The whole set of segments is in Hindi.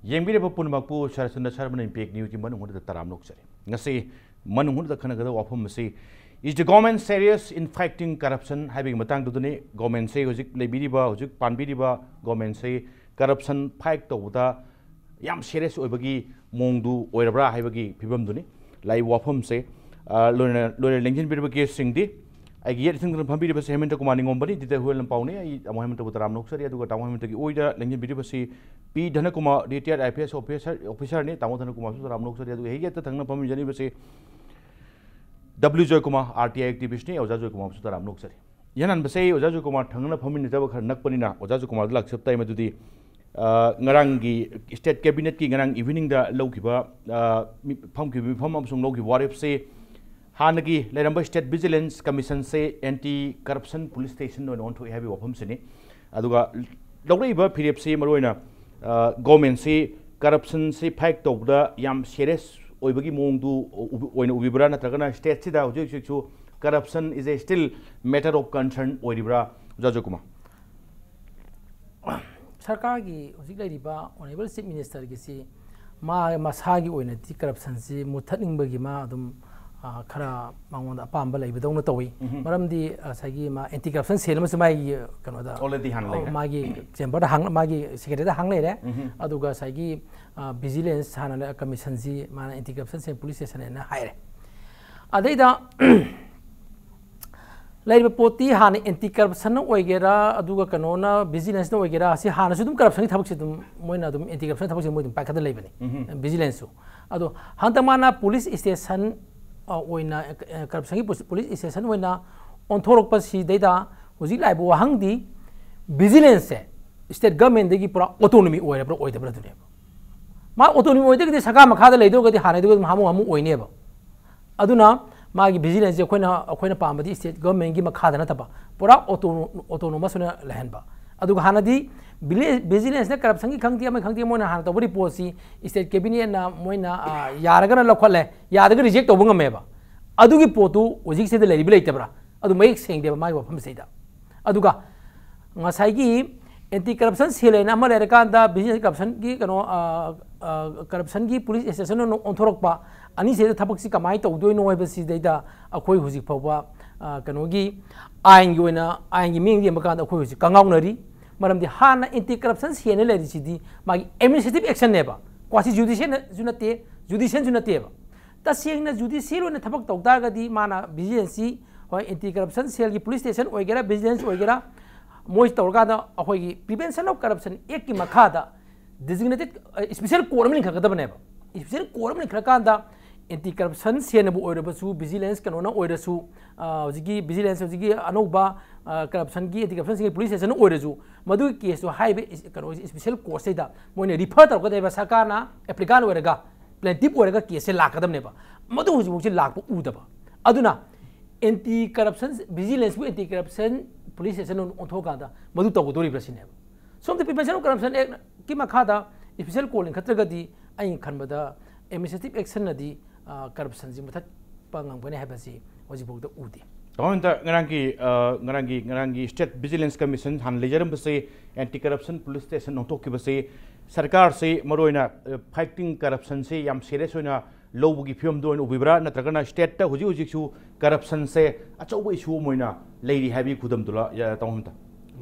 Yembi Punmaku, Sharatchandra Sharma in Pig News, Manung the Taram looks at it. Say, Manung the Kanaka of whom say, is the government serious in fighting corruption, having Matang to the government say, Uzik Lebidiba, Uzik Panbidiba, government say, corruption pike to the Yam serious Obagi, Mondu, Oirabra, Havagi, Pibam Duni, like Wapum say, Luna Lincoln Bidabaki Singdi. I get things from Pambi was Hemanta Kumar Ningomba, did the Hueiyen, a moment with Ramnoxer, to go down to the Oida, Lincoln Bidabasi, P. Dhanakumar, retired IPS Officer, Dhanakumar, Ramnoxer, he get the Tanapam University, W. Joykumar, RTI Activist, or Joykumar, Ramnoxer. Yanan Basay, or Joykumar, Tanapam in the Nakpanina, or Joykumar, like September to the Narangi State Cabinet King and evening the Lokiba, Pumpkin, Pumps, Loki, what if say, Hanagi, Lanpao State Vigilance Commission say anti-corruption police station on to heavy weapons in it. Aduga Loriba PFC Marina government say corruption say packed of the Yam Sheres Oibagi Mondu when Ubibrana Tagana state Sida corruption is a still matter of concern Oibra Joykumar. Sarkagi Uzikariba Honorable Chief Minister Gisi Ma Masagi Oinati corruption si Mutaning Bagima Dum Kara Mangon Pamba like Dona Toy, Maramdi Sagi Ma anti corruption sales my Canada already handling Magi Chamber Hang Magi Secretary Hangle, Aduga Sagi Vigilance Hanala Commission Z, Man anti corruption police station and higher. Adeda like Poti Han anti corruption Oigera, Aduga Canona, Vigilance no Oigera, see Hanasum corruption Tabuxum, Moinadum anti corruption Tabuxum back at the Label, Vigilance. Ado Hantamana police station. Corruption police station when on Torokpasi data was it like Wahangdi vigilance state government they give autonomy or the brother. My autonomy or the Sakama Kada do get the Hanadu Hamu or never. Aduna, my vigilance, Aquina Pamba, the state government give a card and tapa, put out autonomous Lahanba. Adu Hanadi, vigilance, the corruption, Kanti Mona Hanta, what policy is that Cabinet Moina Yaragana Locale, Yadaga reject of Bungameva. Adugi Potu was ex the lady Blatebra. Adu make saying they were my from Seda. Aduga Masagi, anti corruption, Sile, Namaracanda, business corruption, police station on Torokpa, and he said the Tapaxi Kamaito, doing no overseas data, a Koi Husi Papa, Kanogi, Aing Yuena, Aing Ming Makanda Kusi, Kangaunari. Madam the Hana anti corruption here in the city, my administrative action never. Quasi judicial Zunate, judicial Zunateva. That's saying that judicial and the Tabak Daga di Mana, Vigilance, or anti corruption, Selgi police station, or Gera, business, or Gera, Moist Organa, or prevention of corruption, Eki Makada, designated special quorum in Kakabaneva. Special quorum in Krakanda, anti corruption, Sienabu or Basu, vigilance, Canona or the Su, Zigi, vigilance, Zigi, Anoba. Corruption gi corruption police station orezu madu case to high special course da when report of the sakana applicant orega plaintiff orega case lakadam neba madu huji lakpo udaba aduna anti corruption vigilance with anti corruption police station on thokada madu tawdori president some the prevention of corruption act ki makada special calling khatragadi ai khanbada administrative action nadi corruption ji mathak pangam gane habasi hoji bogda udi Ngarangi State Vigilance Commission Han Lejaram say anti-corruption police station on Toki say Sarkar say Maroina fighting corruption say Yam serious on low gifium doing Ubibra Natragana state Huju corruption say a issue moina lady heavy kudam dula Yatomta.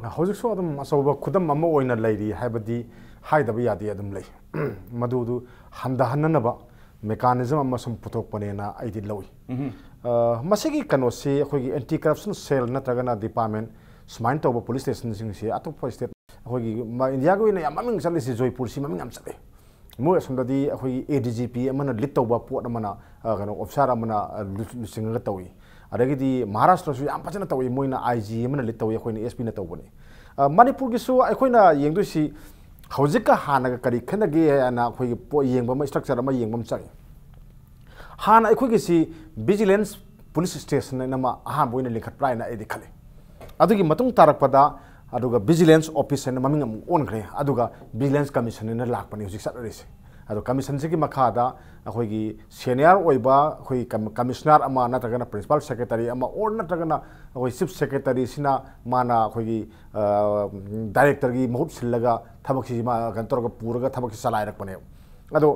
How's it so them so kudam mamma oina lady habadi hide the Yadi Adam lay Madudu Handa Hananaba mechanism amasum putok panena I did low. Masigi Kanosi, anti corruption cell, Natagana department, Smine Toba police station, Atopo state, Indiago in a maming salis is Joypur Simam Sade. More from the ADGP, Amana Litoba Portamana, of Saramana, Lucing Latowi. Aragidi, Maharashtra, Ampasanato, Moina IG, Amana Litoya, when Espinatobone. Manipur Gisu, Aquina, Yangusi, Hosika Hana, Kanagi, and Yang structure of my young Sai. Hana equity vigilance police station and Nama Ham in Likat Prina Edicale. Adugi Matung Tarakpada, Aduga vigilance office and Mamingam Onre, Aduga vigilance commission in the Lak music salaries. अदो कमीशन से की मखादा अखोगी सीनियर ओइबा अखोई कमिश्नर अमा नत्रगना प्रिंसिपल सेक्रेटरी अमा और नत्रगना अखोई चीफ सेक्रेटरी सिना माना अखोगी डायरेक्टर की बहुत सिलगा थबक सी मा कंतरग पूरगा थबक सलाइरकपने अदो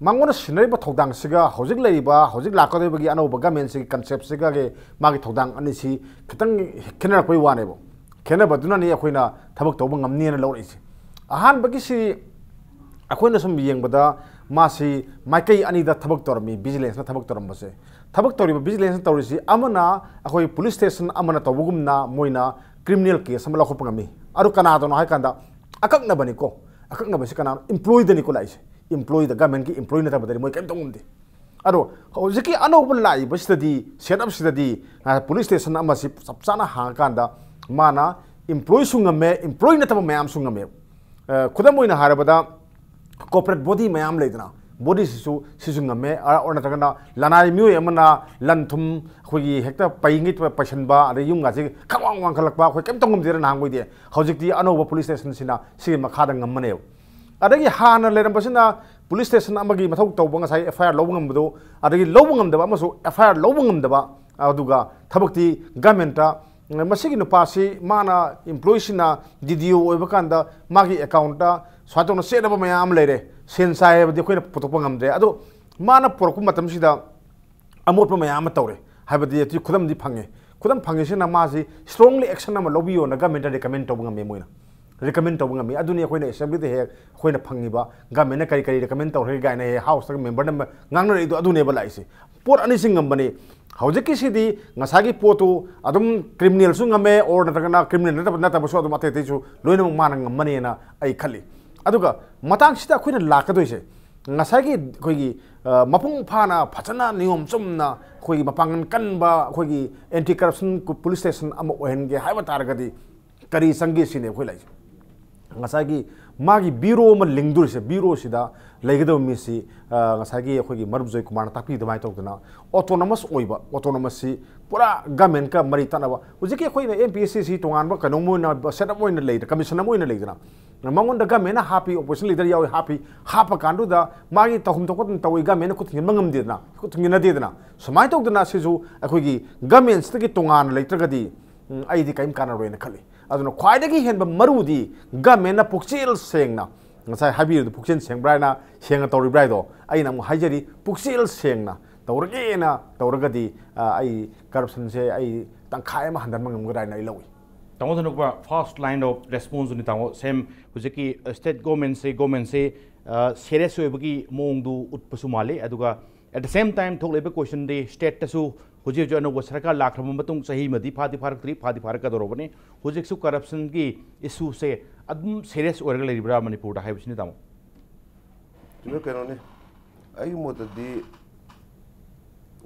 मांगोना सिनरिबा थौदांग सिगा हौजिक लैबा हौजिक लाकदोबगी अनौबा गवर्नमेंट से कंसेप्ट सिगा के मागी थौदांग अनिसी खितंग खेनरकoi वानेबो खेनबदुना नि अखोइना थबक तौबा ngamniena लौरैसे अहानबगी सि अखोइना सम येंगबदा मासी माइकई अनिदा थबक तोरमी विजिलेंस ना थबक तोरमबसे थबक तोरिबा विजिलेंस तोरिसि अमना अखोइ पुलिस स्टेशन अमना तौबगुमना मोइना क्रिमिनल केस अमा लखोपंगमी अरु कनादनो हाय कांदा अककनबनिको अककनबसि कना एम्प्लॉय दनिको लाइसे एम्प्लॉय द गवर्नमेंट की एम्प्लॉय ना तबदरी मोइ केम तंगुमदे अदो हौजिकी अनौब लाइबसिददी सेटअप सिददी पुलिस स्टेशन अमसि सबसाना हांकांदा माना एम्प्लॉय सुंगमे एम्प्लॉय नतब मयाम सुंगमे खुदम मोइना हारबदा कॉर्पोरेट बॉडी मयाम लेदना बॉडी सिसुंगमे और नतगना लनाई म्यू अमना लनथुम खोगी हेक्ता पैंगी पैसनबा अदे युंगासे खवांग वांखलकबा खोय केम तंगुमदेर नांगोइदे हौजिकती अनौब पुलिस स्टेशन सिना सिगे मखादा ngमने अदगी हाना लेरमबसिना पुलिस स्टेशन अमगी मथौ तौबा ngasai FIR लौबंगमदो अदगी लौबंगमदबा अमसु FIR लौबंगमदबा अदुगा थबक्ति गवर्नमेंटा मसिगी नुपासी माना एम्प्लॉयसिना DDO ओइबा कांदा मागी अकाउंटा स्वातोना सेदबा मयाम लेरे सेंसाय बदि खोइना पुतोपा ngamdre अदो माना पोरकु मतमसिदा अमोटपा मयाम तौरे हाबदि ति खुदमदि फंगे खुदम फंगेसिना मासी स्ट्रांगली एक्शन अमा लौबियो ना गवर्नमेंट रिकमेंड तौबा ngame मोइना रिकमेंड तौबा ngame अदुनि अखोइना असेंबली दे हे खोइना फंगिबा गवर्नमेंट करी करी रिकमेंड तौरे गाइना हे हाउस तक मेंबर नम ngang रे दो अदुनेबा लाइसे पोर अनि सिंगमबने हौजिकी सिदी ngसागी पोतु अदुम क्रिमिनल सु ngame और नतगना क्रिमिनल नतबसु अदुम अतेतेसु लोइना माना ngमनेना आई खली अदुगा मतांग सिदा खोइना लाकदोइसे ngसागी खोइगी मपुंग फाना फचना नियम Chumna खोइगी मपांगन कनबा खोइगी anti corruption police station अम ओहेनगे हाइबा तारगदी करी संगे सिने खोइ लाइसे ngसागी मागी ब्यूरो म लिंगदुरसे ब्यूरो सिदा लेगदो मिसी ngसागी खोइगी मरुब जयकुमार तापी दमाय तौदना ऑटोनोमस ओइबा ऑटोनोमस सि पूरा गवर्नमेंट का मरी तनबा हुजिके खोइना MPSC सि तोंगानबा कनोमोना सेटअप ओइना लेदा कमिशन मोइना लेदना मंगोन द गवर्नमेंट हापी ऑपोजिशन लीडर याव हापी हाप कांडुदा मागी तहुम तोकत तवि गवर्नमेंट खुथिन मंगम देदना खुथिन देदना समाय तौदना सिजु अखोइगी गवर्नमेंट तगी तोंगान लेत्रगदी आइदि काइम कानरोइना खली अदुना ख्वाइदगी हेनबा मरुदी government पुक्चेल सेंगना ngасai habiru pukchen sengbrai senga tori brai do aina mu haijari pukchel sengna tawrage na tawragadi ai corruption se ai tangkhai ma handan mangam grai na lawi tango thanukba first line of response ni tango sem hujiki state government se serious oibagi mongdu utpasu male aduga at the same time thokleba question de state tasu hujik jo no sarkar lakhram matung sahi madi phadi pharak dorobane hujik su corruption ki issue se adum serious orga leibra manipur da haibsini tamo tume kanone ai motadi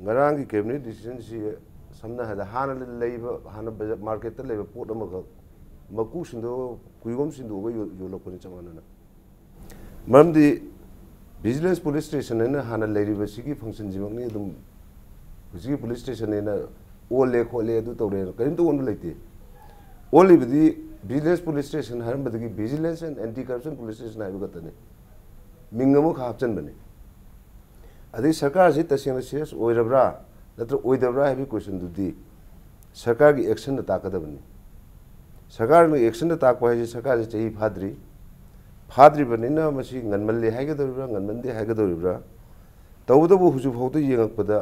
ngarang ki cabinet decision si samna hada hana leiba hana market ta leiba pot amaga maku sindo kuigom sindo ga yo lokoni chamana na mamdi vigilance police station na hana leiba sigi function jimangni adum sigi police station na ole khole adu tawre karim to ondu leite only bidi vigilance police station haram badagi vigilance and anti corruption police station ai gatane mingamu khapchan bane adi sarkar ji tasena serious oirabra natra oidabra heavy question dudi sarkar gi action ta takadabani sarkar ni action ta takwa hai sarkar ji chahi phadri banina masi nganmalli haigadoribra nganmandi haigadoribra tawdabu huju phawtu yengakpada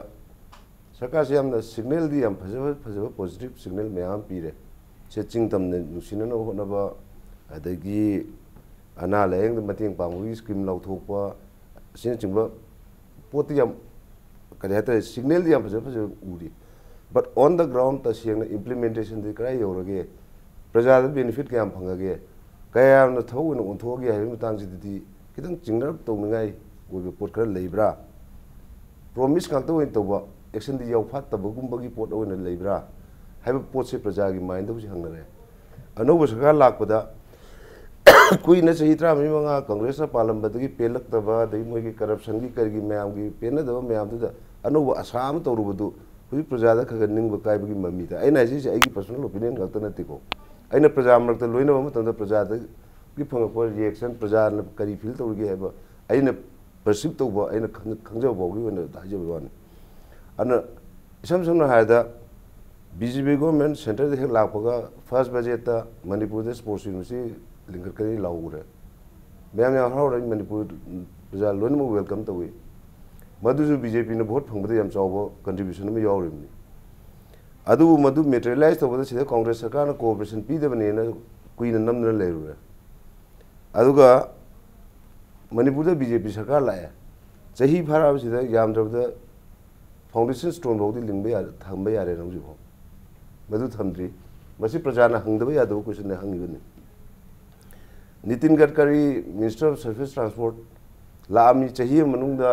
sarkar ji amna signal di am phajaba positive signal mayam pire se chingtam ne nusinana honaba adagi ana leng mating pangwi scheme lauthokpa sin chingba potiam kadata signal di am phajaba uri but on the ground ta siang implementation de krai yorage praja benefit kayam phangage kayam na thau na unthogi hai mutang jidi kitang chingrap tongai go pot khar leibra promise kan to in toba action di yaw phat tabagum bagi pot oina leibra haiba pot se praja gi mind du hangnare anoba sarkar lakpada kuina sahi tra mi manga congress na palam badagi pelak taba dai moi gi corruption gi kargi mayam gi pena da mayam du da anoba asam to rubudu hui praja da khaga ning ba kai bagi mami da aina ji ai gi personal opinion gakta na tiko aina praja amrak ta loina ma ta praja da gi phanga ko reaction praja na kari feel to gi haiba aina perceive tauba aina khangja bogi wana haje wan ana isam samna haida BJP government center de lakpaga first budget ta Manipur de sports university linkar kari laure ma'am यहाँ हर वाले मणिपुर प्रजा लोन में वेलकम तो हुई मधुजु बीजेपी ने बहुत फंगबदे यम चावो कंट्रीब्यूशन में याव रिमनी अदु मधु मेटेरियलाइज तो बता सीधे कांग्रेस सरकार ने कोऑपरेशन पी दे बने ना कोई न नम न ले रुए अदुगा मणिपुर दे बीजेपी सरकार लाया सही फारा सीधे याम जब दे फाउंडेशन स्टोन बहुत लिंबे यार थंबे यार है नमजी को मधु थंबरी मसी प्रजा ने हंगदबे यादव क्वेश्चन ने हंगी बने Nitin Gadkari minister of service transport लामी चाहिए मनुंगा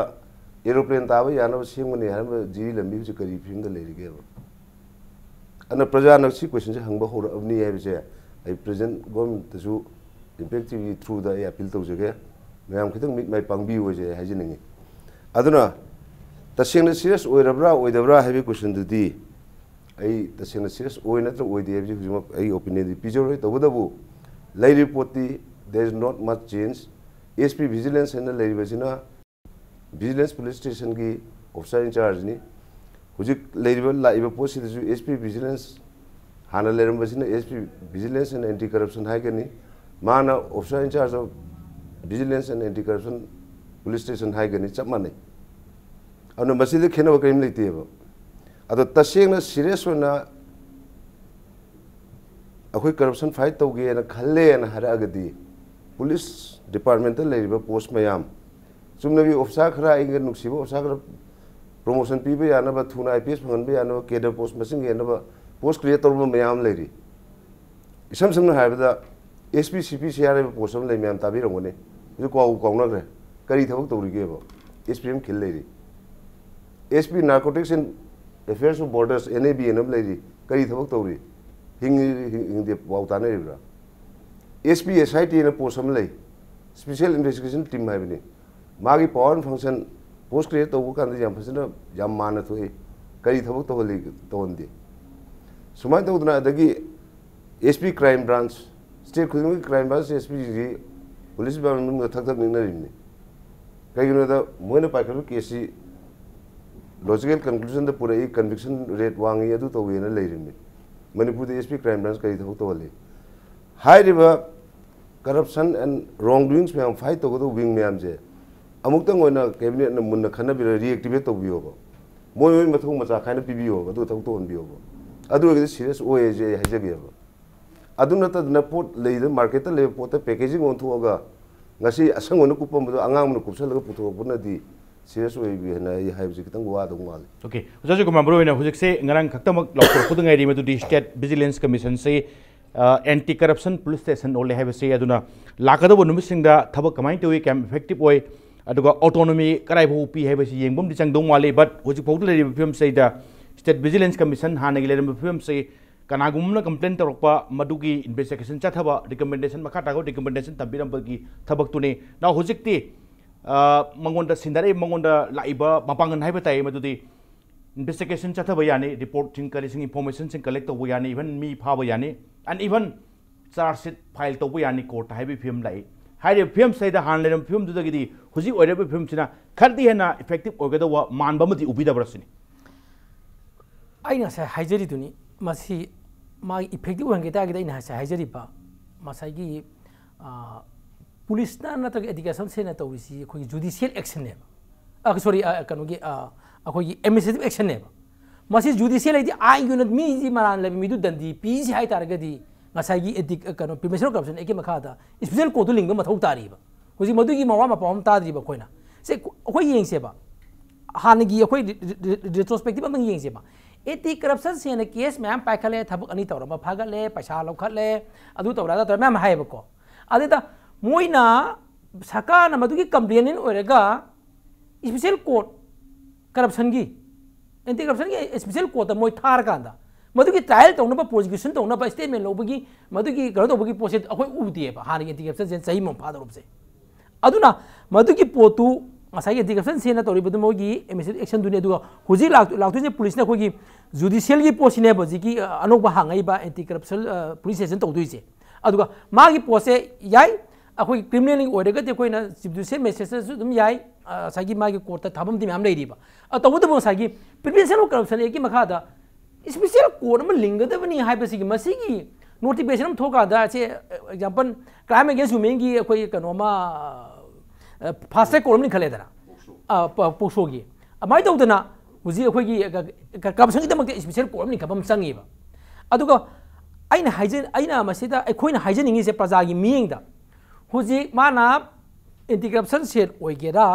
एरोप्लेन ताब याना सेंगने है जी लंबी से करी फिल्म द लेरिगे अन प्रजा नक्सी क्वेश्चन से हंग हो अबनी है बिसे आई प्रेजेंट गवर्नमेंट तसु इफेक्टिव थ्रू द अपील तो जगे मैम खितंग मिट माय पंगबी हो जे हाजिनिंगे अदुना तसेंग सीरियस ओइरब्रा ओइदब्रा हैबी क्वेश्चन दुदी आई तसेंग सीरियस ओइ नत्र ओइदे हैबी हुजुम आई ओपिनियन दी पिजोर तबदबु लाई रिपोर्टी there is not much change SP vigilance and lay bajina vigilance police station ki officer in charge ni hujik lay la post SP vigilance hana leram bajina SP vigilance and anti corruption hai ni mana officer in charge of vigilance and anti corruption police station hai ni chap mane anu maside khena krim leite ba ado tasengna serious na akhoi corruption fight tauge na khalle na haragadi police department लेरिबा पोस्ट मयाम सुमनबी ऑफिसर खरा इंग नुक्सिबो ऑफिसर खरा प्रमोशन पीबे यानबा थुना IPS फंगनबे यानबा केडर पोस्ट मसिंग यानबा पोस्ट क्रिएट तौरबा मयाम लेरि इसम समन हायबदा SP CP CR पोस्ट हम ले मयाम ताबी रंगने जो काउनग्रे करी थबक तौरिगेबो SPM खिल लेरि SP narcotics and affairs of borders NAB एनम लेरि करी थबक तौरि हिंग दे वाउताने रिब्रा SP SIT ने पोस्ट हम ले स्पेशल इन्वेस्टिगेशन टीम है बने मागी पावर फंक्शन पोस्ट क्रिएट तो वो कांदे जाम फसना जाम माना तो है कई थबक तो ले तो अंदे सुमाय तो उतना दगी SP क्राइम ब्रांच स्टेट खुद में क्राइम ब्रांच SP जी पुलिस डिपार्टमेंट में थक थक निकल रही कई गिनो तो मोने पाकर केसी लॉजिकल कंक्लूजन तो पूरा एक कन्विक्शन रेट वांगी अदु तो वे न ले रही मणिपुर दे SP क्राइम ब्रांच कई थबक तो ले high river corruption and wrongdoings में हम fight तो को wing में हम जे अमुक तंग होना कैबिनेट ने मुन्ना खाना भी reactivate तो भी होगा मोय में थोंग मचा खाना पीबी होगा तो थोंग तो भी होगा अदु के serious ओए जे है जे गया अदु न त न पोट ले द मार्केट ले पोट पैकेजिंग ऑन थोगा ngasi asang onu kupam do angam nu kupsal ga puto buna di serious oy bi na yi hai ji kitang wa do mal okay Joykumar bro ina hujik se ngarang khaktam lokor khudang ai ri medu di state vigilance commission se anti corruption police station ole have say aduna lakada bo numising da thabak kamai to cam effective oy aduga autonomy karai bo pi have si yengbom di chang dong wale but hojik phau le film say da state vigilance commission hana gi le film say kanagumna complaint torokpa madugi investigation chathaba recommendation makha tago recommendation tabiram bagi thabak tune now hojik ti mangonda sindare mangonda laiba mapangan haiba tai madudi investigation chathaba yani reporting kalising information sing collect to yani even me phaba yani and even charge sheet file to yani court haibi film lai haide film say da han leram film du dagi huji oirebe film sina khardi hena effective ogada wa manba mati ubida brasini aina sa haijari duni masi ma effective wange ta gida ina sa haijari ba masai gi police na ta education se na to isi khoi judicial action ne sorry kanu gi अखोई एडमिनिस्ट्रेटिव एक्शन ने मसी जुडिशियल है आई यूनिट मी जी मारान ले मिदु दंदी पी जी हाई तारगदी ngसाई एदिक कनो प्रिमिशनल करप्शन एके मखादा स्पेशल कोड लिंग मथौ तारीबा हुजी मदुगी मवा मपाम तादरीबा खोइना से अखोई येंगसेबा हानगी अखोई रेट्रोस्पेक्टिव अमंग येंगसेबा एथिक करप्शन से ने केस मैम पाखले थबक अनि तौरमा फागले पैसा लौखले अदु तौरा तौर मैम हाइबको अदिता मोइना सरकार मदुगी कंप्लेनेंट ओरेगा स्पेशल कोड करप्शन की एंटी करप्शन की स्पेशल कोर्ट मोई थार कांदा मधुकी ट्रायल तौना प्रोसिक्यूशन तौना स्टेटमेंट लौबगी मधुकी करो तौबगी प्रोसेस अखोई उबदिएबा हानि एंटी करप्शन से सही मम फादर से अदुना मधुकी पोतु ngसाई एंटी करप्शन से ना तौरिबदु मोगी एडमिनिस्ट्रेटिव एक्शन दुने दुगा हुजी लाक्तुजे पुलिस ने खोगी जुडिशियल की पोसिने बजिकी अनोबा हांगाइबा एंटी करप्शन पुलिस स्टेशन तौदुइसे अदुगा मागी पोसे याई अखोई क्रिमिनल ओरेगा ते कोइना चीफ जुडिशियल मैजिस्ट्रेट दुम याई सागी मागी कोर्ट थाबम दी मैम लेरीबा तबुदबो सागी प्रिवेंशन ऑफ करप्शन एकी मखादा स्पेशल कोर्ट में लिंगदबनी हाइबसिगी मसिगी नोटिफिकेशन थोकादा से एग्जांपल क्राइम अगेंस्ट ह्यूमन की कोई कनोमा फास्ट ट्रैक कोर्ट में खलेदना पोक्सोगी अमाय तौदना हुजी अखोगी करप्शन की दमक स्पेशल कोर्ट में खबम संगीबा अदुगा अइना हाइजन अइना मसिदा अखोइना हाइजनिंग से प्रजागी मियंगदा हुजी माना एंटी करप्शन सेट ओइगेरा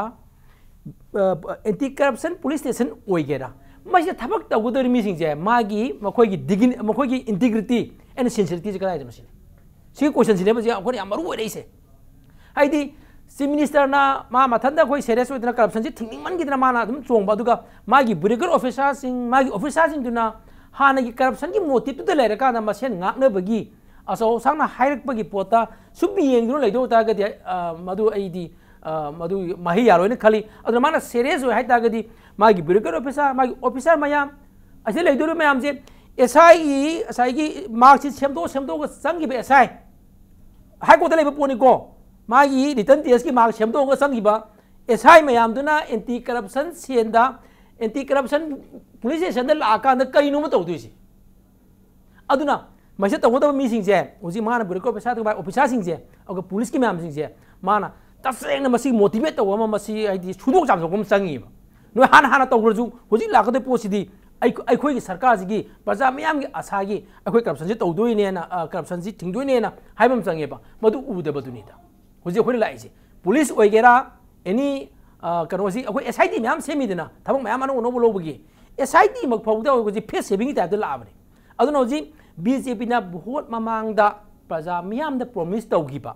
एंटी करप्शन पुलिस स्टेशन ओइगेरा मसिदा थबक तगुदर मिसिंगजे मागी मखोगी दिगिन मखोगी इंटीग्रिटी एंड सिंसियरिटी कदाय मसिने सी क्वेश्चन सिने बजे अखोनी अमरु ओइरेसे हाइदी चीफ मिनिस्टर ना मा मथंदा कोई सीरियस ओइदना करप्शन से थिंगिंग मन गिदना माना अदुम चोंबा अदुगा मागी ब्रिगेड ऑफिसर सिंग मागी ऑफिसर सिंग दुना हानगी करप्शन की मोटिव तो लेरका ना मसेन ngaknabagi असो सांगना हाइरकपगी पोता सुबि येंगदु लेदो तागदि मदु आइदी मदु माही यारोइन खाली अदुना माना सीरियस ओइ हाइतागदि मागी ब्रिगेड ऑफिसर मयाम असे लेदो मयाम जे एसआई की मार्कशीट सेमदो संगिबे एसआई हाई कोर्ट लेबे पोनिको मागी रिटर्न टेस्ट की मार्क सेमदो संगिबा एसआई मयाम दुना एंटी करप्शन सेंदा एंटी करप्शन पुलिस स्टेशन लाकान कईनो तौदुसी अदुना मसे तौगदब मीसिंगसे हुजी माना ब्रिगेड ऑफिसर सिंगसे अगर पुलिस की मैम सिंगसे माना तसेंग मसी मोटिवेट तौ अमा मसी आइदी सुदोक चामसोकम संगिबा नो हाना हाना तौग्रजु हुजी लाकदे पोसिदी अखोई की सरकार की प्रजा मैम की आशा की अखोई करप्शन से तौदोइनेना करप्शन से थिंगदोइनेना हाइबम संगेबा मदु उदबदुनिदा हुजी अखोई लाइसे पुलिस ओइगेरा एनी कनोसी अखोई एसआईटी मैम सेमीदना थबक मैम अनो नो लोबगी एसआईटी मक फौदा हुजी फेस सेविंग टाइप लाबने अदुना हुजी बीजेपी ना बहुत ममांगदा प्रजा मैम दा प्रॉमिस तौगिबा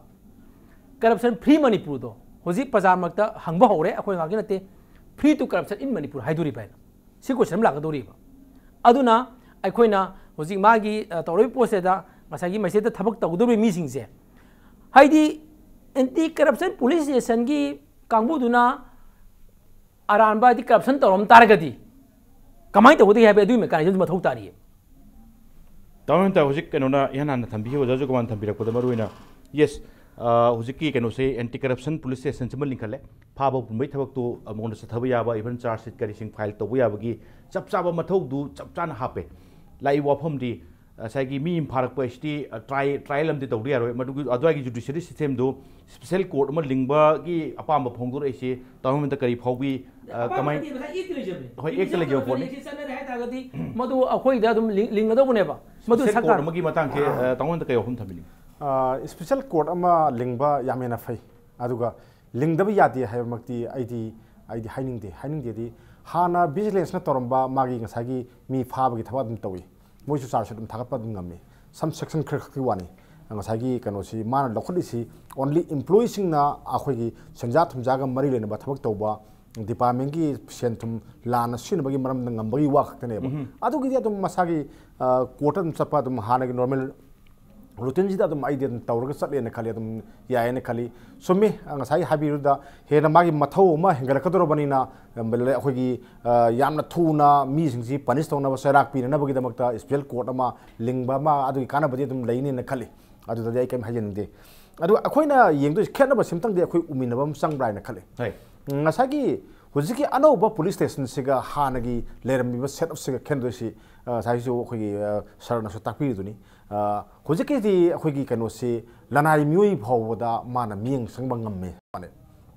करप्शन फ्री मणिपुर दो हुजी प्रजा मक्ता हंगबा होरे अखोई गागी नते free to corruption in Manipur हाइदोरी पाइना सी क्वेश्चन लागदोरीबा अदुना अखोइना हुजी मागी तौरबी पोसेदा मसागी मसेदा थबक तौदोरी मीसिंगसे हाइदी एंटी करप्शन पुलिस स्टेशन की कांगबुदुना अरानबा दी करप्शन तौरम तारगदी कमाई तौदे हाबे अदुई मेकानिजम मथौ तारिये तौनता हुजिक कनोना याना थंबी हो जाजो कमान थंबीरकपद मरुइना यस हुजिकी कनोसे एंटी करप्शन पुलिस स्टेशन से लिंखले फाबो पुंबै थबक तो मोन से थब याबा इवन चार्ज शीट करिसिंग फाइल तब याबगी चप चाबा मथौ दु चप चाना हापे लाई वाफम दी साइगी मी फारक पस्टी ट्रायल अमदि तौदि यारो मदुगु अदवागी जुडिशियरी सिस्टम दो स्पेशल कोर्ट म लिंगबा की अपाम फोंगदो एसे तौमन करी फौगी कमाई होय एक लेगे पोनी मदु अखोई दा दुम लिंगदोबनेबा मदु सरकार मगी मतंग के तौमन कय होम थबिनी स्पेशल कोर्ट अमा लिंगबा यामेना फै अदुगा लिंगदब यादे हायमक्ति आइदी हाइनिंगदे दी हाना विजिलेंस न तोरंबा मागी ngसागी मी फाबगी थबा दुम तवी मोइसु चार्ज दुम थागतपा दुम ngame सम सेक्शन खरखि वानी ngसागी कनोसी माना लखलिसी ओनली एम्प्लॉई सिंगना आखोगी संजा थुमजागा मरी लेनबा थबक तौबा डिपार्टमेंट की सेंथुम लाना सिनबगी मरम ngambagi wa खक्तने अदुगी दुम मसागी कोर्ट दुम चपा दुम हाना नॉर्मल रूटीन जी तुम आई तौर चलें खाली याने खाली सुमी हाबीरुदा हेन मागी मथौ हेंगरकदरबनीना अखोगी यामना थूना मीसिंगसी पनिश तौनब सैराक पीनबगीदमक्ता स्पेशल कोर्ट अमा लिंगबा मा अदुगी कानबदी अदुम लैने खाली अदुददी आई कैम हाइजनदे अदु अखोइना येंगदो खेनब सिमतंगदे अखोई उमिनबम संगब्राइना खाली ngसागी हुजिकी अनौबा पुलिस स्टेशन सिगा हानगी लेरमिबा सेटअप सिगा खेनदोसी साइजो अखोगी सरनसु ताकपीदुनी हुजिकी अखोगी कनोसी लनाई म्यूई फावदा माना मियंग संगबा ngame माने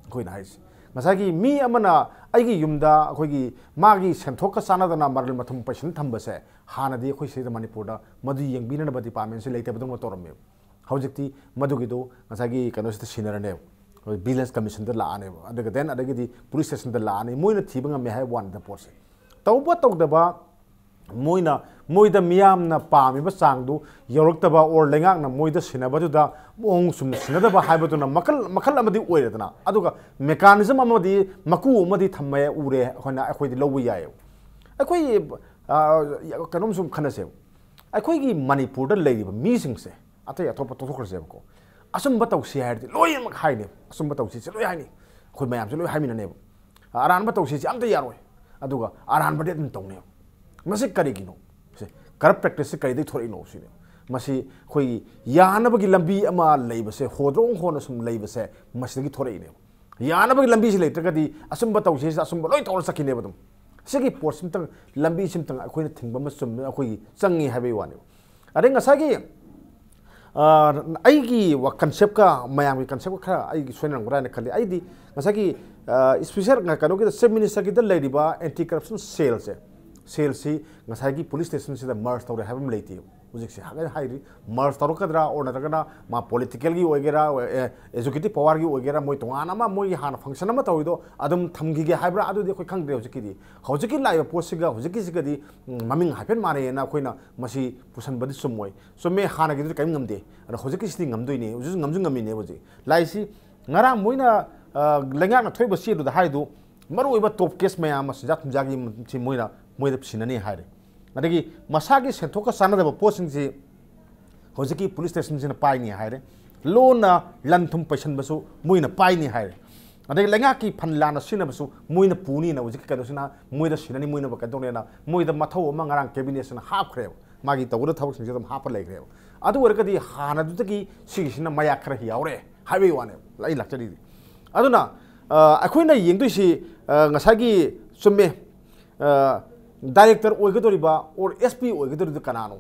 अखोइना हाइसी ngसागी मी अमना आइगी युमदा अखोगी मागी सेंथोक सानादना मरल मथुम पैसन थंबसे हानदी अखोई सेदा मणिपुरदा मदु येंगबिनबा डिपार्टमेंट से लेतेबदम तोरमे हौजिकती मदुगिदो ngसागी कनोसी सिनरने बिजनेस कमीशन लाने देन अदगी पुलिस स्टेशन लाने मोइन थीब ngame हाय वन द पोसे तौबा तौदबा मोइना मोइदा मियामना पामिबा चांगदु यौरक्तबा और लेंगाकना मोइदा सिनबदुदा मोंग सुम सिनदबा हाइबदुना मखल अमदि ओइरदना अदुगा मेकानिजम अमदि मकु अमदि थम्मे उरे होना अखोइदि लौबु यायो अखोइ कनोम सुम खनसे अखोइगी मणिपुरदा लेरिबा मीसिंगसे अतय अतोप तोथोखरसेबको असुम तौसी है लोयमक हाइने असुम तौसी से लोय हाइने अखोइ मयाम से लोय हाइमिनने अरानबा तौसी से अमता यारोय अदुगा अरानबदे अदुम तौने मसे करिगिनो से करप्ट प्रैक्टिस से करिदि थोरिनो सिने मसी खोई यानबगी लंबी अमा लेबसे होद्रों होन सुम लेबसे मसिदगी थोरिने यानबगी लंबी से लेत्रगदी असुंब तौसे असुंब लोय तौर सकिने बदम सिगी पोट सिमतंग लंबी सिमतंग अखोइना थिंगबम सुम अखोइ चंगी हाबे वाने अरे ngसागी आईगी वा कंसेप्ट का मयाम की कंसेप्ट खरा आईगी सोइनंगरा ने खले आईदी ngसागी स्पेशल कनो की चीफ मिनिस्टर की लेरिबा एंटी करप्शन सेल से ngसागी पुलिस स्टेशन से मर्ज तौर हाबम लेती Ujik se hagan hairi mars taru kadra or na ma political gi ogera executive power gi ogera moi tongana ma moi han function ma tawido adum thamgi ge haibra adu de khoi khangre hojiki di hojiki lai posiga hojiki sigadi maming hapen mare na khoina masi pusan badi sumoi so me hana gi kaim ngamde ana hojiki sting ngamdoi ne uju ngamju ngami ne boji lai si ngara moina lenga na thoi basi du da haidu maru iba top case me ama jat jagi si moina moida sinani haire अदगी मसागी सेंथोका सानदब पोसिंगसी होजिकी पुलिस स्टेशन सिन पाइनी हाइरे लोना लंथुम पैसन बसु मुइना पाइनी हाइरे अदगी लेंगा की फनलाना सिन बसु मुइना पुनी ना होजिकी कदोसिना मुइदा सिननी मुइना बकदोनेना मुइदा मथौ अमा ngarang कैबिनेट सिन हाफख्रे मागी तवुर थबक सिन जम हाफ लेख्रे अदु वरकदी हानादुतगी सिगिसिना मया खरा हियावरे हाइवे वाने लाई लक्चरी अदुना अखोइना येंगदुसी ngसागी सुमे डायरेक्टर ओइगदोरिबा और एसपी ओइगदोरिदु कनानो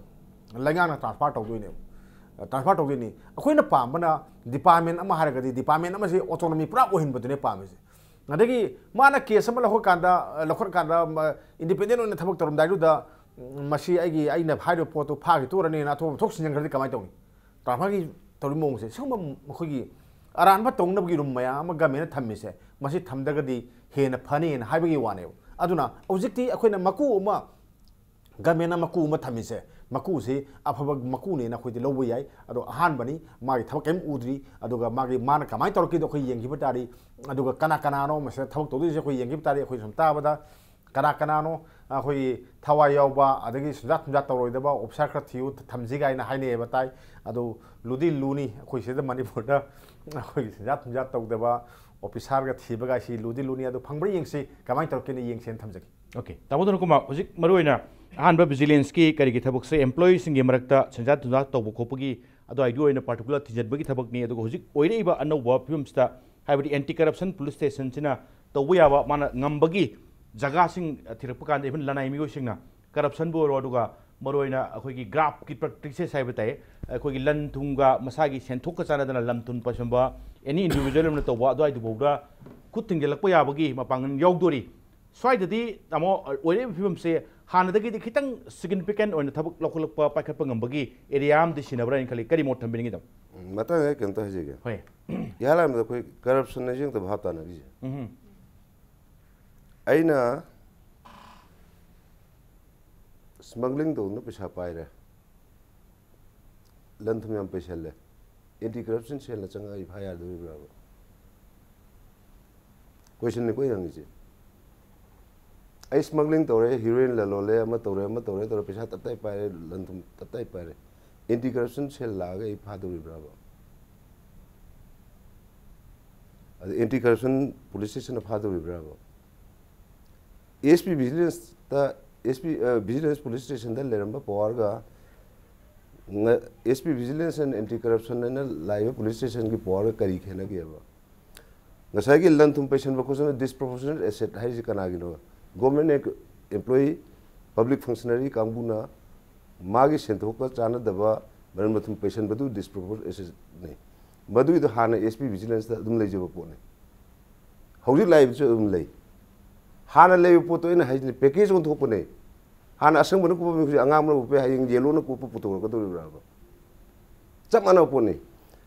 लंगाना ट्रांसफर तौदोइने ट्रांसफर तौदोइने अखोइना पामबना डिपार्टमेंट अमा हारगदी डिपार्टमेंट अमा से ऑटोनॉमी पूरा ओहिनबदुने पामेसे अदगी माना केस अमा लखर कांदा इंडिपेंडेंट ओइना थबक तोरमदाइदुदा मसी आइगी आइना हाइरो पोतो फागी तोरने ना थो थोक सिंजंगरदि कमाय तौनी ट्रांसफर की तौरि मोंगसे संबा मखोगी अरानबा तौनबगी रुम मया अमा गमेना थम्मिसे मसी थमदगदी हेना फनेन हाइबगी वाने अदुना औजिक्ति अखोइना मकु अमा गमेना मकु अमा थमिसे मकु से अफब मकु ने ना खोइदि लौबो याय अदो अहान बनी मागी थबक केम उद्री अदुगा मागी मान कमाय तौरकी दो खोइ येंगिब तारी अदुगा कना कनानो मसे थबक तौदि से खोइ येंगिब तारी खोइ सम ताबदा कना कनानो खोइ थवाय यावबा अदगी सुजात सुजात तौरोइदबा ऑफिसर खर थियु थमजिगाइना हाइने बताय अदो लुदि लुनी खोइ सेदा मणिपुरदा खोइ सुजात सुजात तौदबा ऑफिसर का थीबगा सी लुदि लुनी अदो फंगब्री येंगसी कमाय तौरकेने येंगसेन थमजगी ओके ताबोदन कुमार हुजिक मरुइना अहानबा विजिलेंस की करिगी थबक से एम्प्लॉई सिंगे मरक्ता संजात तुजा तौब खोपगी अदो आइडियो ओइना पार्टिकुलर थिजनबगी थबक नि अदो हुजिक ओइरेबा अनौबा फिल्मस्ता हाइबडी एंटी करप्शन पुलिस स्टेशन सिना तौबु याबा माना ngambagi जगह सिंग थिरप कांद इवन लनाई मिगो सिंगना करप्शन बो रोडुगा मरुइना अखोगी ग्राफ की प्रैक्टिसेस हाइबताय अखोगी लन थुंगा मसागी सेंथोक चानादना लमथुन पसंबा एनी इंडिविजुअल न तौबा अदो आइदु बोदा खुद थिंगलकपा याबगी मपांगन यौदोरी स्वाइददी तमो ओइरे फिल्म से हानदगी दि खितंग सिग्निफिकेंट ओइन थबक लखलप पाखप ngambagi एरिया am दिसिनबरा इन खली करी मोट थंबिंगी दम मता है केंता हजेगे होय याला म कोई करप्शन ने जिंग त भाता न गी आइना स्मगलिंग तो न पैसा पाइरे लंथम यम पैसा ले एंटी करप्शन सेल न चंगा फायर दो ब्राबो क्वेश्चन ने कोई रंगी आई स्मगलिंग तौरे हीरोइन ललोले अमा तौरे पैसा तत्ताई पाइरे लंथम तत्ताई पाइरे एंटी करप्शन सेल लागे ई फादुरी ब्राबो एंटी करप्शन पुलिस स्टेशन फादुरी ब्राबो एसपी विजिलेंस ता एसपी विजिलेंस पुलिस स्टेशन दा लेरंबा पावर गा SP vigilance and anti corruption ने लाइव पुलिस स्टेशन की पावर करी खेना गेबा ngасai gi lan thum patient bako disproportionate asset hai ji kana gi no government ek employee public functionary kambuna magi sentho ka chana daba ban mathum patient badu disproportionate asset ne badu idu hana sp vigilance da dum lei jaba pone hauji live chu dum lei hana lei po to ina hai ni package on thok ne hana asang banu ko mi angam no pe hai yelo no ko pu to ko to ra ba chamana pone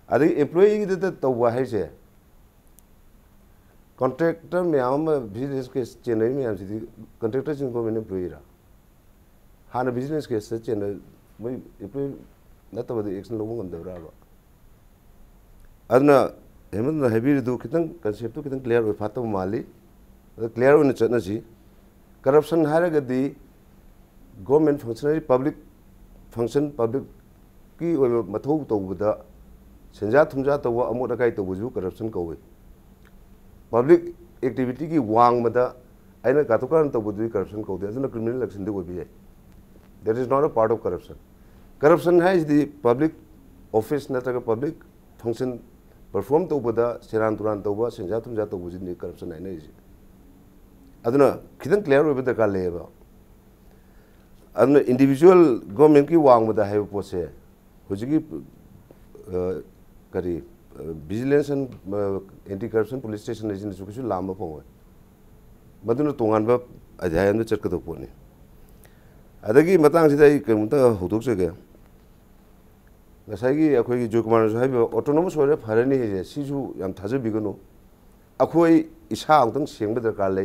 adi employee gi da to wa hai je contractor में आम बिजनेस के चेन्नई में आम सीधी contractor जिनको मैंने employee रहा हाँ ना बिजनेस के से चेन्नई मैं employee ना तो बड़े एक्शन लोगों को अंदर रहा बा अदना हेमंत ना हैवी दो कितन concept तो कितन clear हो फाता माली तो clear होने चलना ची corruption हारे गदी government functionary public function public की वो मथो तो बुदा संजा थुमजा तो वो अमोट अकाई तो बुझू corruption का हुए public activity की वांग मदा आइना कातुकान तो बुद्धि corruption को दिया तो criminal action दे वो भी है that is not a part of corruption है इस दी public office ना तो public function परफॉर्म तौबदा सेरान तुरान तौबा सेंजा तुमजा तौबजिनि करप्शन आइना इसे अदुना खिदन क्लियर ओइबा दरकार लेबा अदुना इंडिविजुअल गवर्नमेंट की वांगबदा हाइब पोसे हुजिगी करी vigilance and anti corruption police station agency सुकुसु लांबा फोंग मदुना तोंगानबा अध्याय में चटकदो पोने अदगी मतंग सिदा कमुता होदोकसगे ngसाइगी अखोई जोयकुमार हाइब ऑटोनोमस ओरे फरनी हे सिजु याम थाजबिगनो अखोई इसा अंतंग सेंग दरकार ले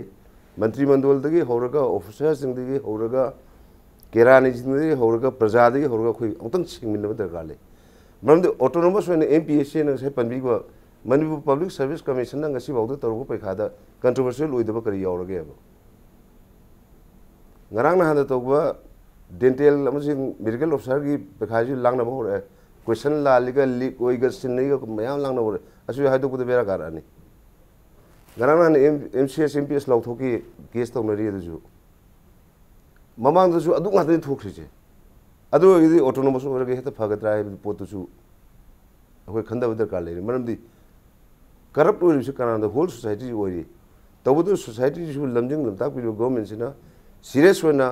मंत्री मंडल दगी होरगा ऑफिसर्स दगी होरगा केरानी जिंदगी होरगा प्रजा दगी होरगा अखोई अंतंग सेंग दरकार ले मरमदे ऑटोनोमस ओने एमपीएससी न से पनबिगो मणिपुर पब्लिक सर्विस कमीशन न ngasi बावदो तरगो पैखादा कंट्रोवर्शियल ओइदबा करी यावरगे अब ngarang na handa togba dental amajing medical officer gi पैखाजु लांगना बहरे क्वेश्चन ला लिगा लीक ओइगा सिननै ग मयाम लांगना बहरे असु हाइदो कुदे बेरा गारानी ngarang na एमसीएस एमपीएस लाउथोकी केस तौनरी दजु ममांग दजु अदु ngate थोखरिजे अदु यदि ऑटोनोमस ओरगे हेता फगत्रा है पोतुसु अखोय खंदा दरकार ले मरमदि corrupt ओइरिसु Kannada whole society ओइरि तबदु society जु लमजिंग लमता पिलो गवर्नमेंट सिना सीरियस होना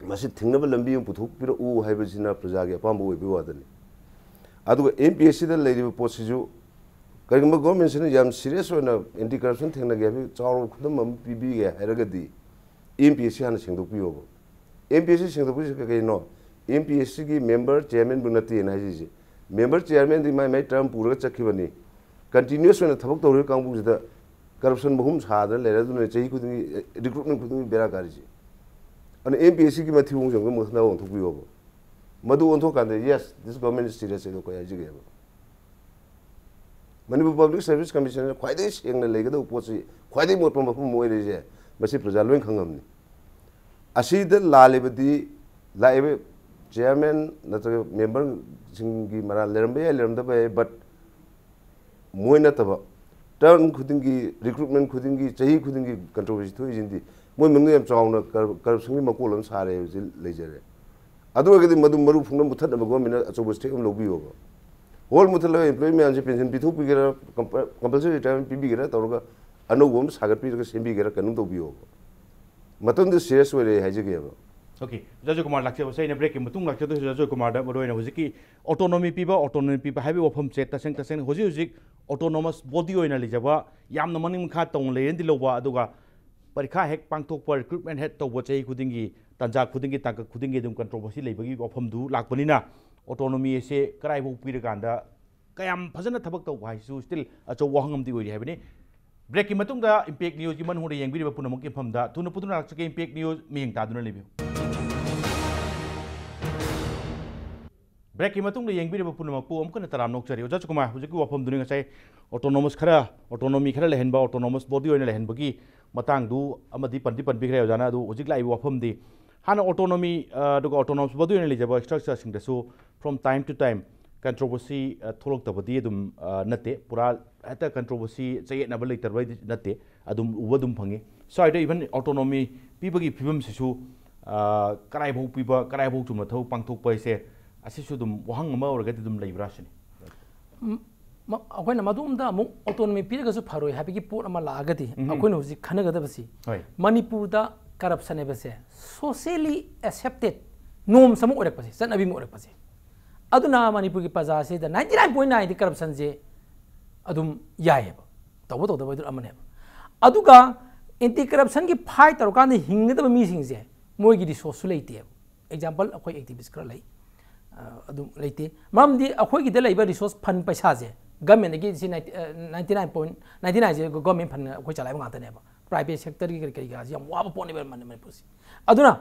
मसी थिंगनब लंबी पुथोक पिरो उ हाइबसिना प्रजा के अपाम ओइबि वादनी अदुगा एमपीएससी द लेरिबो पोसिजु करिगम गवर्नमेंट सिना याम सीरियस होना एंटी करप्शन थिंगना गेबि चावरो खुदम पीबी गे हाइरगदि एमपीएससी हाना सेंदोपियो एमपीएससी सेंदोपि कइनो एमपीएससी की मेंबर चेयरमैन बुनती नाइजे मेंबर चेयरमैन दि माइ टर्म पूरा चखिबनी कंटिन्यूअस होना थबक तौरे कांबुजिदा करप्शन बहुम सादर लेरदुने चही खुदिंगी रिक्रूटमेंट खुदिंगी बेरा गारिजे अने एमपीएससी की मथिउं जोंग मखना ओंथोपियो मदु ओंथो कांदे yes this government is serious एदो कोया जिगे मणिपुर पब्लिक सर्विस कमीशन ख्वाइदे सेंगना लेगदो पोछि ख्वाइदे मोटपम मफम मोइरेजे मसी प्रजा लोइन खंगमनी असीद लालेबदी लाइबे चेयरमैन नत्र मेंबर सिंगी मरा लेरमबे लेरमदबे बट मोइना तब टर्न खुदिंगी रिक्रूटमेंट खुदिंगी चही खुदिंगी कंट्रोवर्सी थोइ जिंदी मोइ मंगने याम चावना करप्शन की मकोलम सारे लेजरे अदुगदि मदु मरु फुंगम मुथत गवर्नमेंट अचोब स्टेक हम लोबियो होल मुथल एम्प्लॉय में आंजे पेंशन पिथु पिगेरा कंपलसरी रिटायरमेंट पिबिगेरा तौरगा अनोगम सागत पिरगा सेंबिगेरा कनु तोबियो मतन दि सीरियस ओइरे हाइजेगेबा ओके जयकुमार लाक्चब से ब्रेक की मतुंग लाक्चब जयकुमार दा बरोइन हुजिकी ऑटोनोमी पीबा हाइबे वफम से तसेंग हुजिक ऑटोनोमस बॉडी ओइना लिजबा यामना मनिंग मखा तौं लेरंदि लौबा अदुगा परीक्षा हेक पांगथोकपा रिक्रूटमेंट हेड तौबो चही खुदिंगी तंजा खुदिंगी तांक खुदिंगी दुम कंट्रोवर्सी लेबगी वफम दु लाकपनिना ऑटोनोमी से कराइबो पीरगांदा कयाम फजना थबक तौबा हाइसु स्टिल अचो वहंगमदि ओइरि हाइबनि ब्रेक की मतुंग दा इंपैक्ट न्यूज की मन होरे यंगबिरिबा पुनमक के फमदा तुन पुतुना लाक्चके इंपैक्ट न्यूज मियंग तादुना लेबियो ब्रेक की मतुंग यंगबिरिबा पुनमकपु अमकन तराम नोकचरी जयकुमार हुजिकी वफम दुनि ngасai ऑटोनोमस खरा ऑटोनोमी खरा लेहनबा ऑटोनोमस बॉडी ओइना लेहनबगी मतंगदु अमदि पंबी खरा जाना दु हुजिक लाई वफम दि हाना ऑटोनोमी दुगा ऑटोनोमस बॉडी ओइना लेजबा स्ट्रक्चर सिंगदसु from time to time controversy थोलक तबदी दुम नते पूरा हेता कंट्रोवर्सी चयेनबा लेतरबा नते अदुम उबदुम फंगे साइड इवन ऑटोनोमी पीबगी फिबम सिसु कराइबौ पीबा कराइबौ चुम थौ पांथोक पैसे असिसु दुम वहंग अमा ओरगदि दुम लेब्रासनि अखोइना मदुमदा अमु ऑटोनोमी पीरगसु फरोय हाबिगी पोट अमा लागदि अखोइना हुजि खनगदबसि मणिपुरदा करप्शन एबसे सोशली एक्सेप्टेड नोम सम ओरकपसि चनबि म ओरकपसि अदुना मणिपुर की प्रजा से 99.9 करप्शन से अदुम यायब तब तौदब अमने अदुगा एंटी करप्शन की फाइट तौरकान हिंगदब मीसिंग से मोगी रिसोर्स लेते एग्जांपल अखोई एक्टिविस्ट खरा लई अदुम लेते मरमदि अखोई की लेबा रिसोर्स फंड पैसा से गवर्नमेंट की 99.99 से गवर्नमेंट फंड अखोई चलाइबा गातनेबा प्राइवेट सेक्टर की करी गाजी हम वाबा पोनेबा मणिपुर अदुना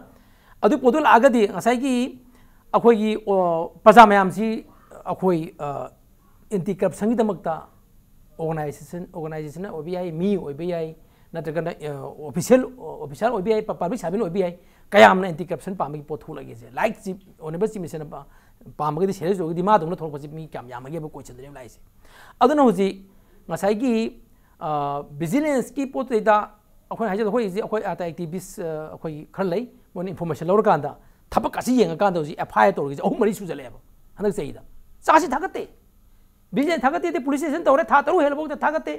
अदु पोदुल आगदि ngасai की अखोई प्रजा मैम से अखोई एंटी करप्शन की दमकता ऑर्गेनाइजेशन ओबीआई मी ओबीआई नत्रगन ऑफिशियल ओबीआई पब्लिक सर्वेंट ओबीआई कयाम एंटी करप्शन पामगी पोथु लगे से लाइक ची ओनेबल ची मिशन पामगी सेरियस ओगदी मा दंग थोरप ची मी काम यामगे बो क्वेश्चन दे लाइसे अदुना हुजी ngасai की बिजिनेस की पोतेदा अखोई हाजे अखोई जी अखोई आर्ट एक्टिविस्ट अखोई खर लई मोन इंफॉर्मेशन लौर कांदा थपक असी येंगा कांदा हुजी एफआईआर तौरगी अहु मरी सुजलेब हनक चाहिदा चासी थागते भिजिलेंस थागते पुलिस स्टेशन तौरे था तरू हेलबो थागते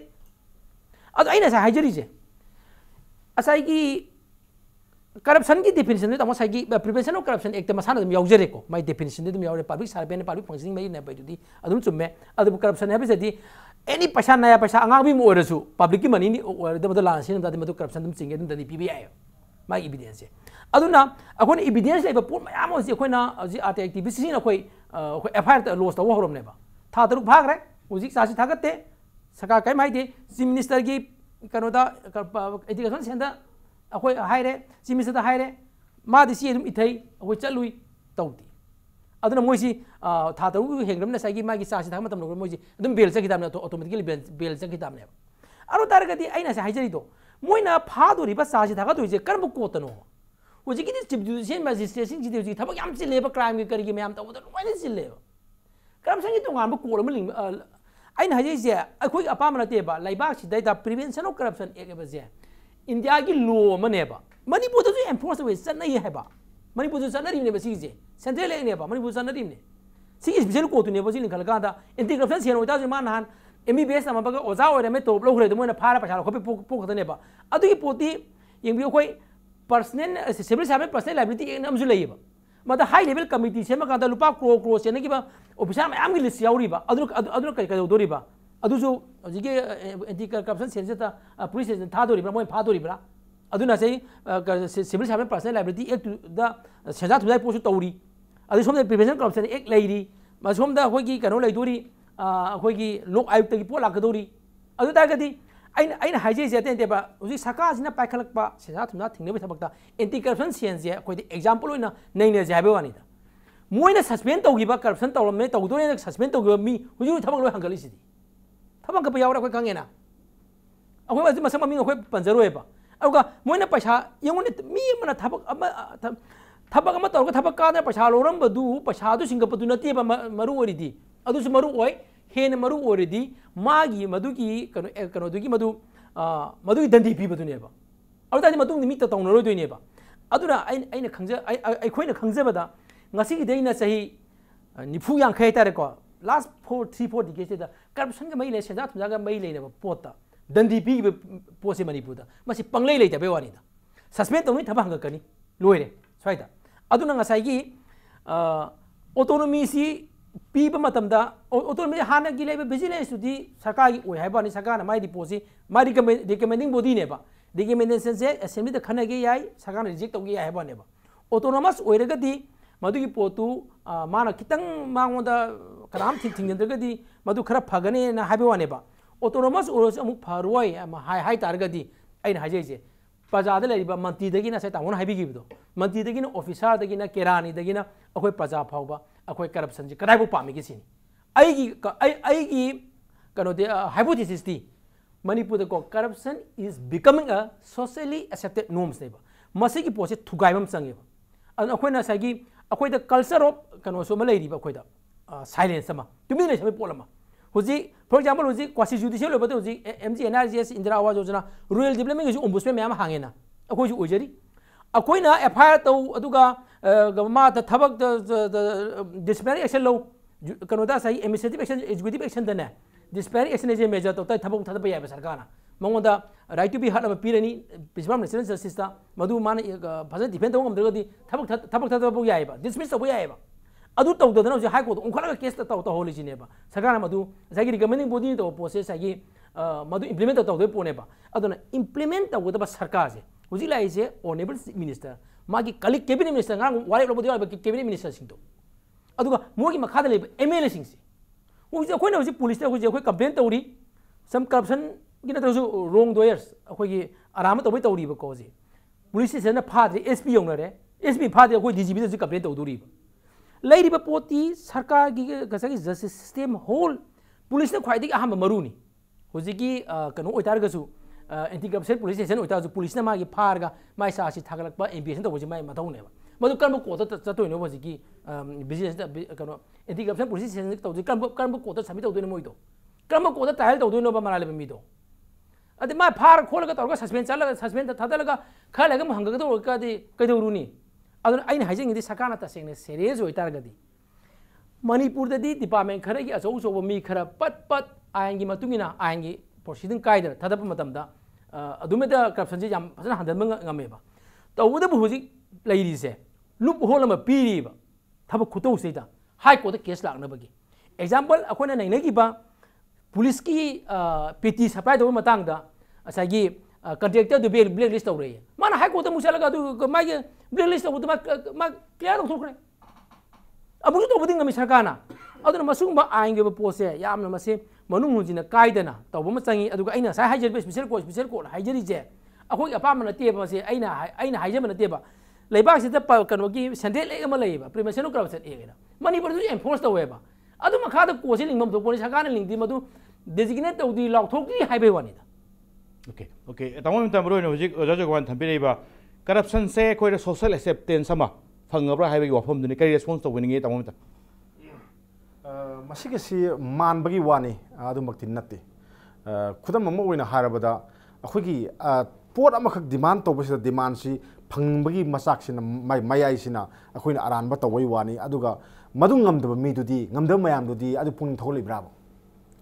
अद अइना सा हाइजरीजे असाई की करप्शन की डेफिनेशन दे तमसाई की प्रिवेंशन ऑफ करप्शन एक्ट मसाना दम यावजरेको माय डेफिनेशन दे दम यावरे पब्लिक सर्वेंट पब्लिक फंक्शनिंग मई ने बाइदुदी अदुम चुम्मे अदु करप्शन है बिजदी एनी पैसा नया पैसा अंगांग भी मोरसु पब्लिक की मनी ओर दम लान सिन दम दम करप्शन दम चिंगे दम ददी पीबी आय माय एविडेंस से अदुना अखोन एविडेंस लेबा पुर मयाम होसी अखोना अजि आरटी एक्टिविस्ट सिन अखोई एफआईआर लॉस तव होरमनेबा था तरुक भागरे उजी सासी थागते सका काय माइदे चीफ मिनिस्टर की कनोदा एजुकेशन सेंटर अखोई हाइरे चीफ मिनिस्टर हाइरे मादि सी एदम इथै अखोई चलुई तौती अदुना मोइसी था तरुक हेंग्रमना सागी मागी सासी थाग मतम मोइसी अदम बेल चकिदामने ऑटोमेटिकली बेल चकिदामने अरु तारगदी आइना से हाइजरी दो मोइना फादोरिबा सासी थागा दोइजे करब कोतनो हुजी की चीफ जुडिशियल मजिस्ट्रेट सिंग जी थबक याम चिलेबा क्राइम की करिगे मैम तबद लोइना चिलेबा करप्शन की तोंगाम कोर अम लिंग आइन हाइजे अखोई अपाम नतेबा लाइबाक सिदैदा प्रिवेंशन ऑफ करप्शन एक बजे इंडिया की लॉ मनेबा मणिपुर तो एनफोर्स वे चनई हैबा मणिपुर तो चनरी ने बसीजे सेंट्रल लेनेबा मणिपुर चनरी ने सी स्पेशल कोर्ट ने बसी लिखल कादा एंटी करप्शन सेन होता जे मान हान एमबीबीएस नमबग ओजा ओरे में टॉप लोग रे मोना फारा पछा खोपे पोखदनेबा अदुगी पोती यंगबी कोई personal civil service personal liability एक नामजु लेबा मत हाई लेवल कमिटी से मकान लुपा क्रो क्रो से नगी ऑफिसर मैम की लिस्ट यावरीबा अदुन कई कदोरीबा अदुसु हजिके एंटी करप्शन सेल से पुलिस स्टेशन थादोरीबा मोय फादोरीबा अदुना से civil service personal liability act दा सजा थुदाई पोसु तौरी अदु सोमदे प्रिवेंशन करप्शन एक लेरी मसोमदा होगी कनो लेदोरी होगी लोक आयुक्त की पोला कदोरी अदु तागदी अैन हाइजे जेतेबा हजिक सरकारसिना पाइखलकपा सजा थुना थिंगनेबे थबकता एंटी करप्शन सेल से अखोइदे एग्जांपल होइना नैने जाबे वानिदा मोइना सस्पेंड तौगिबा करप्शन तौरमने तौदोरेना सस्पेंड तौगिबा मी हुजु थबक लो हंगलिसिदी थबक कप यावरा अखोइ खंगेना अखोइ वाजि मसम ममी अखोइ पंजरोएबा अरुगा मोइना पैसा यंगोने मी मना थबक अमा तौरगा थबक काना पैसा लोरमबदु पैसादु सिंगपदु नतेबा मरु ओरिदी अदुसु मरु ओय हेन मरु ओरिदी मागी मदुगी कनो मदुगी दंडी पीबदुनेबा अरुदादि मतुंग निमित्त तौनरोइदोइनेबा अदुना अैना खंज अखोइना खंजबदा ngasi daina sahi nifu yang khai tare ko last 3-4 decades da corruption ga mai le seja thum ga mai le na pota dandi pi pose manipur da masi panglei le ta be wani da suspend to ni thabang ga kani loire swai da aduna ngasai gi autonomy si pi ba matam da autonomy hana gi le vigilance di sarkar gi oi hai ba ni sarkar na mai di pose mai recommending body ne ba recommendation se assembly da khana ge yai sarkar na reject to gi hai ba ne ba autonomous oiraga di मधुगी पोतु माना कितंग मांगोदा कराम थिंगदरगदी मधु खरा फगने ना हाबे वानेबा ऑटोनोमस ओरस अमुक फरवय हाई हाई तारगदी आइन हाजेजे प्रजाद लेबा मंत्री दगी ना से तामोन हाबिगिबदो मंत्री दगी ना ऑफिसर दगी ना केरानी दगी ना अखोय प्रजा फावबा अखोय करप्शन जे कदाइबो पामिगे सिनी आईगी कनो दे हाइपोथेसिस दी मणिपुर को corruption is becoming a socially accepted norms नेबा मसिगी पोसे थुगाइबम संगेबा अन अखोयना सागी अखोई द कल्चर ऑफ कनो सो मलेरी अखोई द साइलेंस अमा तुमिने समे पोलमा हुजी फॉर एग्जांपल हुजी क्वासी जुडिशियल लेबते हुजी MG NREGS Indira Awaas Yojana rural development हुजी ओम्बुड्समैन मैम हांगेना अखोई ओइजरी अखोइना एफआईआर तौ अदुगा गमा द थबक द डिसिप्लिनरी एक्शन लो कनो दा सही एडमिनिस्ट्रेटिव एक्शन एग्जीक्यूटिव एक्शन दने disciplinary action as a major तो थबक थदब याब सरकारना मंगोदा राइट टू बी हर्ड अब पीरनी प्रिंसिपल नेशनल जस्टिस ता मधु मान फजन डिफेंड तौ गमदगदी थबक थदब याइबा डिसमिस तौ याइबा अदु तौदना हो हाई कोर्ट उनखलगा केस तौ होलिसिनेबा सरकार मधु जागी रिकमेंडिंग बॉडी तो प्रोसेस आगी मधु इंप्लीमेंट तौ दे पोनेबा अदुना इंप्लीमेंट तौदबा सरकार से हुजी लाइसे ऑनरेबल मिनिस्टर मागी कलिक कैबिनेट मिनिस्टर ngang वारे लोबदि वाले कैबिनेट मिनिस्टर सिंग तो अदुगा मोगी मखादा लेब एमएलए सिंग से हुजी अखोइना हुजी पुलिस ता हुजी अखोइ कंप्लेंट तौरी सम करप्शन गिना तो रोंग दोयर्स अखोई आराम तौबे तौरीब को जी पुलिस स्टेशन फाद्रे एसपी योंगरे एसपी फाद्रे अखोई डीजीपी दा कंप्लेंट तौदोरीब लेरिब पोती सरकार की गसगी जस्टिस सिस्टम होल पुलिस ने ख्वाइदगी अहम मरुनी हुजिकी कनो ओइतारगसु एंटी करप्शन पुलिस स्टेशन ओइताजु पुलिस ने मागी फारगा माइ सासी थागलकपा एमपीएस तौबजे माइ मथौनेबा मधु कर्म कोत चतोइनो हुजिकी बिजनेस कनो एंटी करप्शन पुलिस स्टेशन तौजि कर्म कोत सबमिट तौदोइनो मोइदो कर्म कोत ट्रायल तौदोइनो बा मराले मीदो अदे मा फार खोलगा तौरगा सस्पेंड चलगा सस्पेंड थदलगा खलगा हंगगा तो कदि कदौरुनी अदुन आइन हाइजिंग दि सरकारना तसेंगने serious होइतारगदी Manipur da di department khara gi achou achou mi khara pat pat ayan gi matungina ayan gi proceeding kaidar thadap matam da adumeda corruption ji jam phasana handal ngame ba tawuda bu hoji leiri se loop hole ma piri ba thab khutou se da high court case lak na bagi example akona nai nai gi ba police ki PT supply do matang da asagi contractor do blacklist tawre mana high court mu salaga du ma blacklist to ma clear to khre abu to buding ngami sarkana aduna masung ba ainge ba pose yamna mase manung hunjina kaidana tawba ma changi aduga aina sai hajer special court hajeri je akhoi apam na te ba mase aina hajer na te ba leibak sita pa kanogi sandel e ma leiba prevention corruption e na manipur du enforce to weba adu ma khada ko sin lingmam to police sarkana lingdi madu designate to di law thok di haibe wani da okay tamam tamro no hojik Joykumar thambi ba corruption se koi social acceptance sama fangabra haibe wafam duni kai response to winning tamam ta masigasi man bagi wani adu makti natti khudam amma oina harabada akhogi pot amakhak demand to basa demand si phangbagi masak sina mayai sina akhoina aran ba to wai wani aduga madung ngamdaba mi dudi ngamdaba mayam dudi adu pung tholi brabo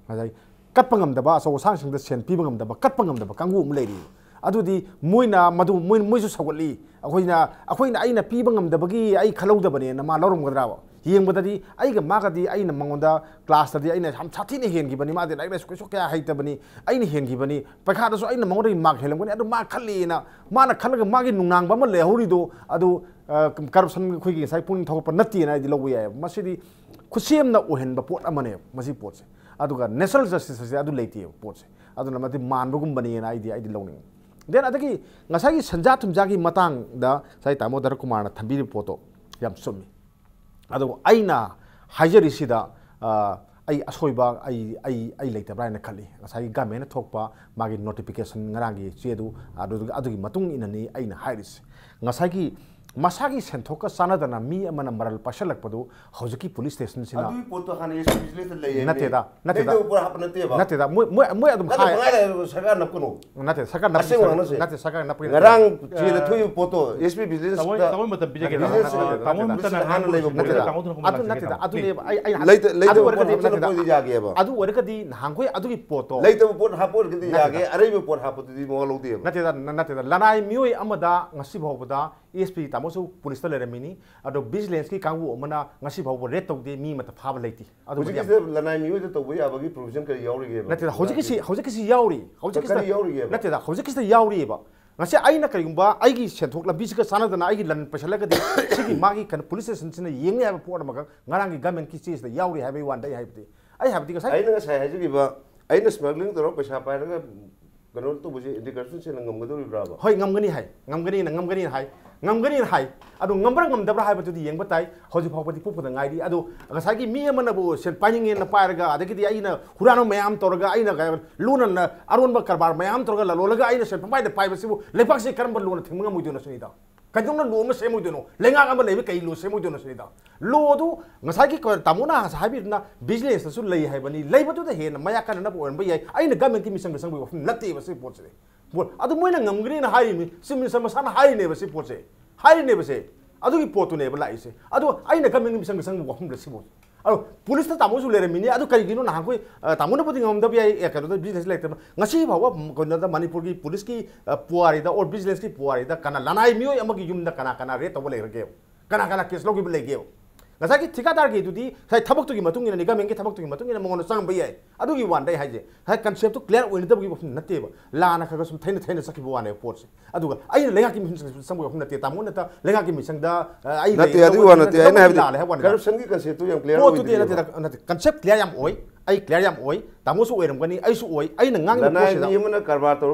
ajai katpa ngamdaba so sang sing da sen pi ngamdaba katpa ngamdaba kangu um leiri adudi moina madu moisu sawali akhoina aina pi ngamdabagi ai khalawdabane na ma lorum gadraba yengबददी आइगा मागदी आइना मंगोंदा क्लास ददी आइना हम साथीने हेनगिबनी मादे लाइक सो सो क्या हाइतबनी आइना हेनगिबनी पैखादसो आइना मंगोदई माग हेलंगबनी अदु मा खल्लीना माना खल्लगा मागी नुंगांग बम लेहौरिदो अदु करप्शन खुइगी साइ पुन थोप नत्ती ना दि लौबु याय मसिदी खुसेमना ओहेनबा पोट अमने मसि पोटसे अदुगा नेशनल जस्टिस से अदु लेति पोटसे अदुना मति मानबगुम बनी ना आइदि लौनिंग देन अदगी ngसागी संजा थुमजागी मतंग दा साइ तामो धनकुमार ना थंबि पोतो याम सुमि अदो आइना हाइजरिसिदा आई असोइबा आई लेतब्रा ना खली ngसाई गवर्नमेंट थोकपा मागी नोटिफिकेशन ngरांगी चेदु अदुगी मतुंग इननी आइना हाइरिस ngसागी मसागी सेंथोका सानादना मी अमना मरल पशलकपदु हौजकी पुलिस स्टेशन सिना अदुई पोतो खाने स्पेशलिस्ट लैये नतेदा ऊपर हपनतेबा नतेदा मोय अदुम हाय सरकार नपनो नते सरकार नते सरकार नपि ngरांग चेद थुय पोतो एसपी बिजनेस तमो मत बिजके तमो मत ना हान लैबो अदु नतेदा अदु ले आई लैतो पोतो दी जागेबा अदु वरकदी हांगोय अदुगी पोतो लैतो पोत हापोर कदी जागे अरेबो पोत हापोतदी मो लौदेबा नतेदा लनाई मियोय अमदा ngasi भौबदा एसपी तामोसु पुलिस त लेरमिनी अदो विजिलेंस की कांगु अमना ngasi भौब रेट तौदे मी मत फाब लैति अदो लनाई मियोय त तौबे याबगी प्रोविजन कर यावरिगेबा नतेदा हौजकिसी यावरी नतेदा हौजकिसी यावरीबा ngasi aina karigumba aigi senthok labi sika sanadana aigi lan pasalagadi sigi magi kan police station sina yengi aba port maga ngarang government ki chis da yauri habi wan dai habti ai habti ka sai aina sai hajiba aina smuggling doro paisa pairaga gano to buji indication sina ngamgadori braba hoi ngamgani hai adu ngambrang ngamdabra haibatu di yengba tai hoji phawpati pupda ngai adu ngasagi mi amana bu sen paning na pairaga adagi aina hurano mayam torga aina luna na aronba karbar mayam torga laloga aina sen pamai da paibasibu lepak se karamba luna thingma muidona sunida kadungna luma se muidono lenga amba lebe kai lu se muidona sunida lo du ngasagi ko tamuna habirna business su lei haibani leibatu da hen maya kana na bon bai aina government ki mission sang bu natte basi potse bol adu moina ngamgri na hai mi simin samasana hai ne basi potse hai ne basi adu ki potu ne bala ise adu aina government mission sang bu hum basi bol adu police ta tamu su lere mini adu kai gino na koi tamuna pati ngamda bi ai ka do business like ngasi bawa ko na manipur ki police ki puari da or business ki puari da kana lanai miyo amagi yum da kana re to bole rege kana case logi bele ge ngasa ki thikadar gi dudi sai thabak to gi matung ina ni government ki thabak to gi matung ina mongon sang bai ai adu gi wan dai haje ha concept to clear oin da gi bofun natte ba la na khaga sum thaina saki bo wane pot se adu ga ai lenga ki mission sang bo natte ta mon ta lenga ki mission da ai natte adu wan natte ai na ha corruption ki concept to yam clear oi to natte concept clear yam oi ai clear yam oi tamu su oiram gani ai su oi ai na ngang na po se da yamana karbar to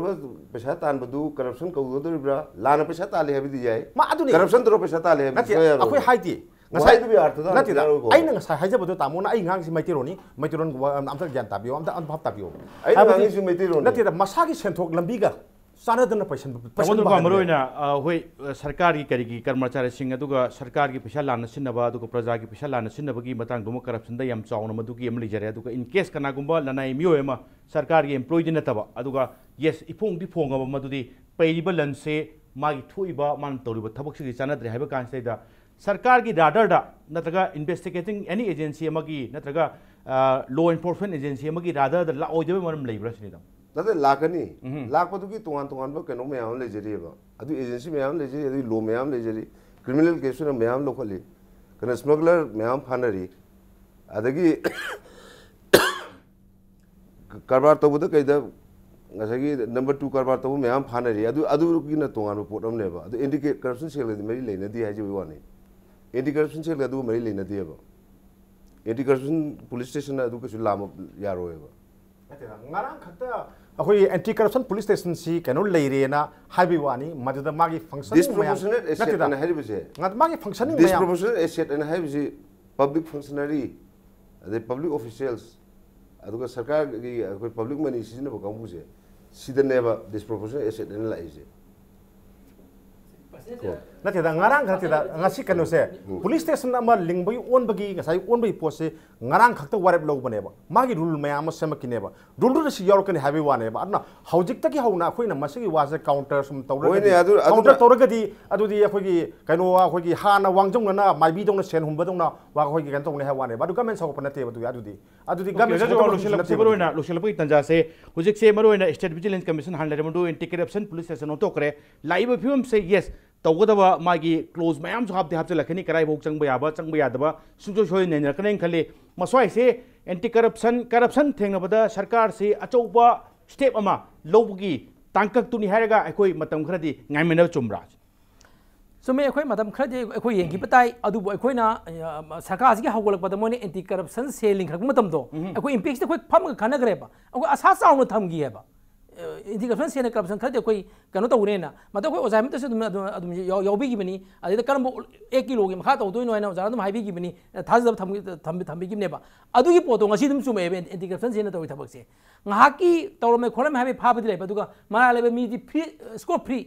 paisa tan badu corruption ko do bra la na paisa ta le habi di jai ma adu ni corruption to paisa ta le habi akoi haiti ngasai du bi artha da natida ai na ngasai haijabado tamona ai ngang si maitironi maitiron amta gyan tabiyo amta anbhab tabiyo ai ngang si maitironi natida masagi senthok lambiga sanadana paisen pasen ba maroina hoi sarkar ki kari ki karmachari sing aduga sarkar ki paisa lana sinaba aduga praja ki paisa lana sinaba gi matang dum corruption da yam chauna madu ki amli jare aduga in case kana gumba lanai miyo ema sarkar ki employee din taba aduga yes ipong di phonga ba madu di pairiba lanse magi thuiba man toriba thabak si chana dre haiba kan sai da सरकार की राडर दा नत्रगा इन्वेस्टिगेटिंग एनी एजेंसी अमगी नत्रगा लॉ एनफोर्समेंट एजेंसी अमगी राडर दा लाओजबे मरम लेब्रा सिनिदा नते लाकनी लाकपदुगी तोंगान तोंगान बा केनो मयाम लेजरीबा अदु एजेंसी मयाम लेजरी अदु लॉ मयाम लेजरी क्रिमिनल केस न मयाम लोखली कने स्मगलर मयाम फानरी अदगी कारबार तबुद कइदा ngasagi number 2 karbar tabu meyam phanari adu ki na tongan report am neba adu indicate corruption sel di mari leina di haji wani anti corruption sel adu mari leina di ba anti corruption police station adu ka sulama yaro eba ngarang khata akoi anti corruption police station si kano leire na haibi wani maduda magi function disproportionate asset and haibi se ngat magi functioning disproportionate asset and haibi public functionary the public officials aduga sarkar gi akoi public money sijina ba kamu se sidneva disproportionate asset and lies nati da ngarang khati da ngasi kanu se police station ama lingbai on bagi ngasai on bai pose ngarang khakta warep lo bane ba magi rule mayam sem kineba rule si yor kan habi wane ba adna haujik ta ki hauna khoi na masigi wase counter sum tawra counter tawra di adu di khoi gi kaino wa khoi gi hana wangjong na mai bi dong na sen hum ba dong na wa khoi gi kan tong ne ha wane ba du gamen sa ko panate ba du adu di gamen sa ko lo shela pai tanja se hujik se maroina state vigilance commission han le do anti corruption police station to kre live film se yes तौगदबा मागी क्लोज मैम हाबते हाबते लखनी कराई भोग चंग याबा चंग यादबा सुजो सोय ने कने खले मसवाई से एंटी करप्शन थेंगबदा सरकार से अचौबा स्टेप अमा लौबगी तांकक तुनी हारगा अखोई मतम खरदी ngaimena चुमरा सुमे अखोई मतम खरदी अखोई येंगी बताई अदुबो अखोइना सरकार से हगोलकपदा मोने एंटी करप्शन सेलिंग खरग मतम दो अखोई इंपेक्स अखोई फम खनगरेबा अखोई असा चाउन थमगी हेबा एंटी करप्शन सेना करप्शन खरदे अखोई कनो तौरेना मत अखोई ओजाम तसे अदुम यावबिगिबनी अदे करम 1 किलो गी मखा तौदोइनो हैना ओजा अदुम हाइबिगिबनी थाजब थमबिगिबनेबा अदुगी पोतो ngasi dum sume anti corruption सेना तौइ थबकसे ngahaki तौरमे खोलम हाबे फाबदि लेबा दुगा मा लेबे मी दि फ्री स्कोप फ्री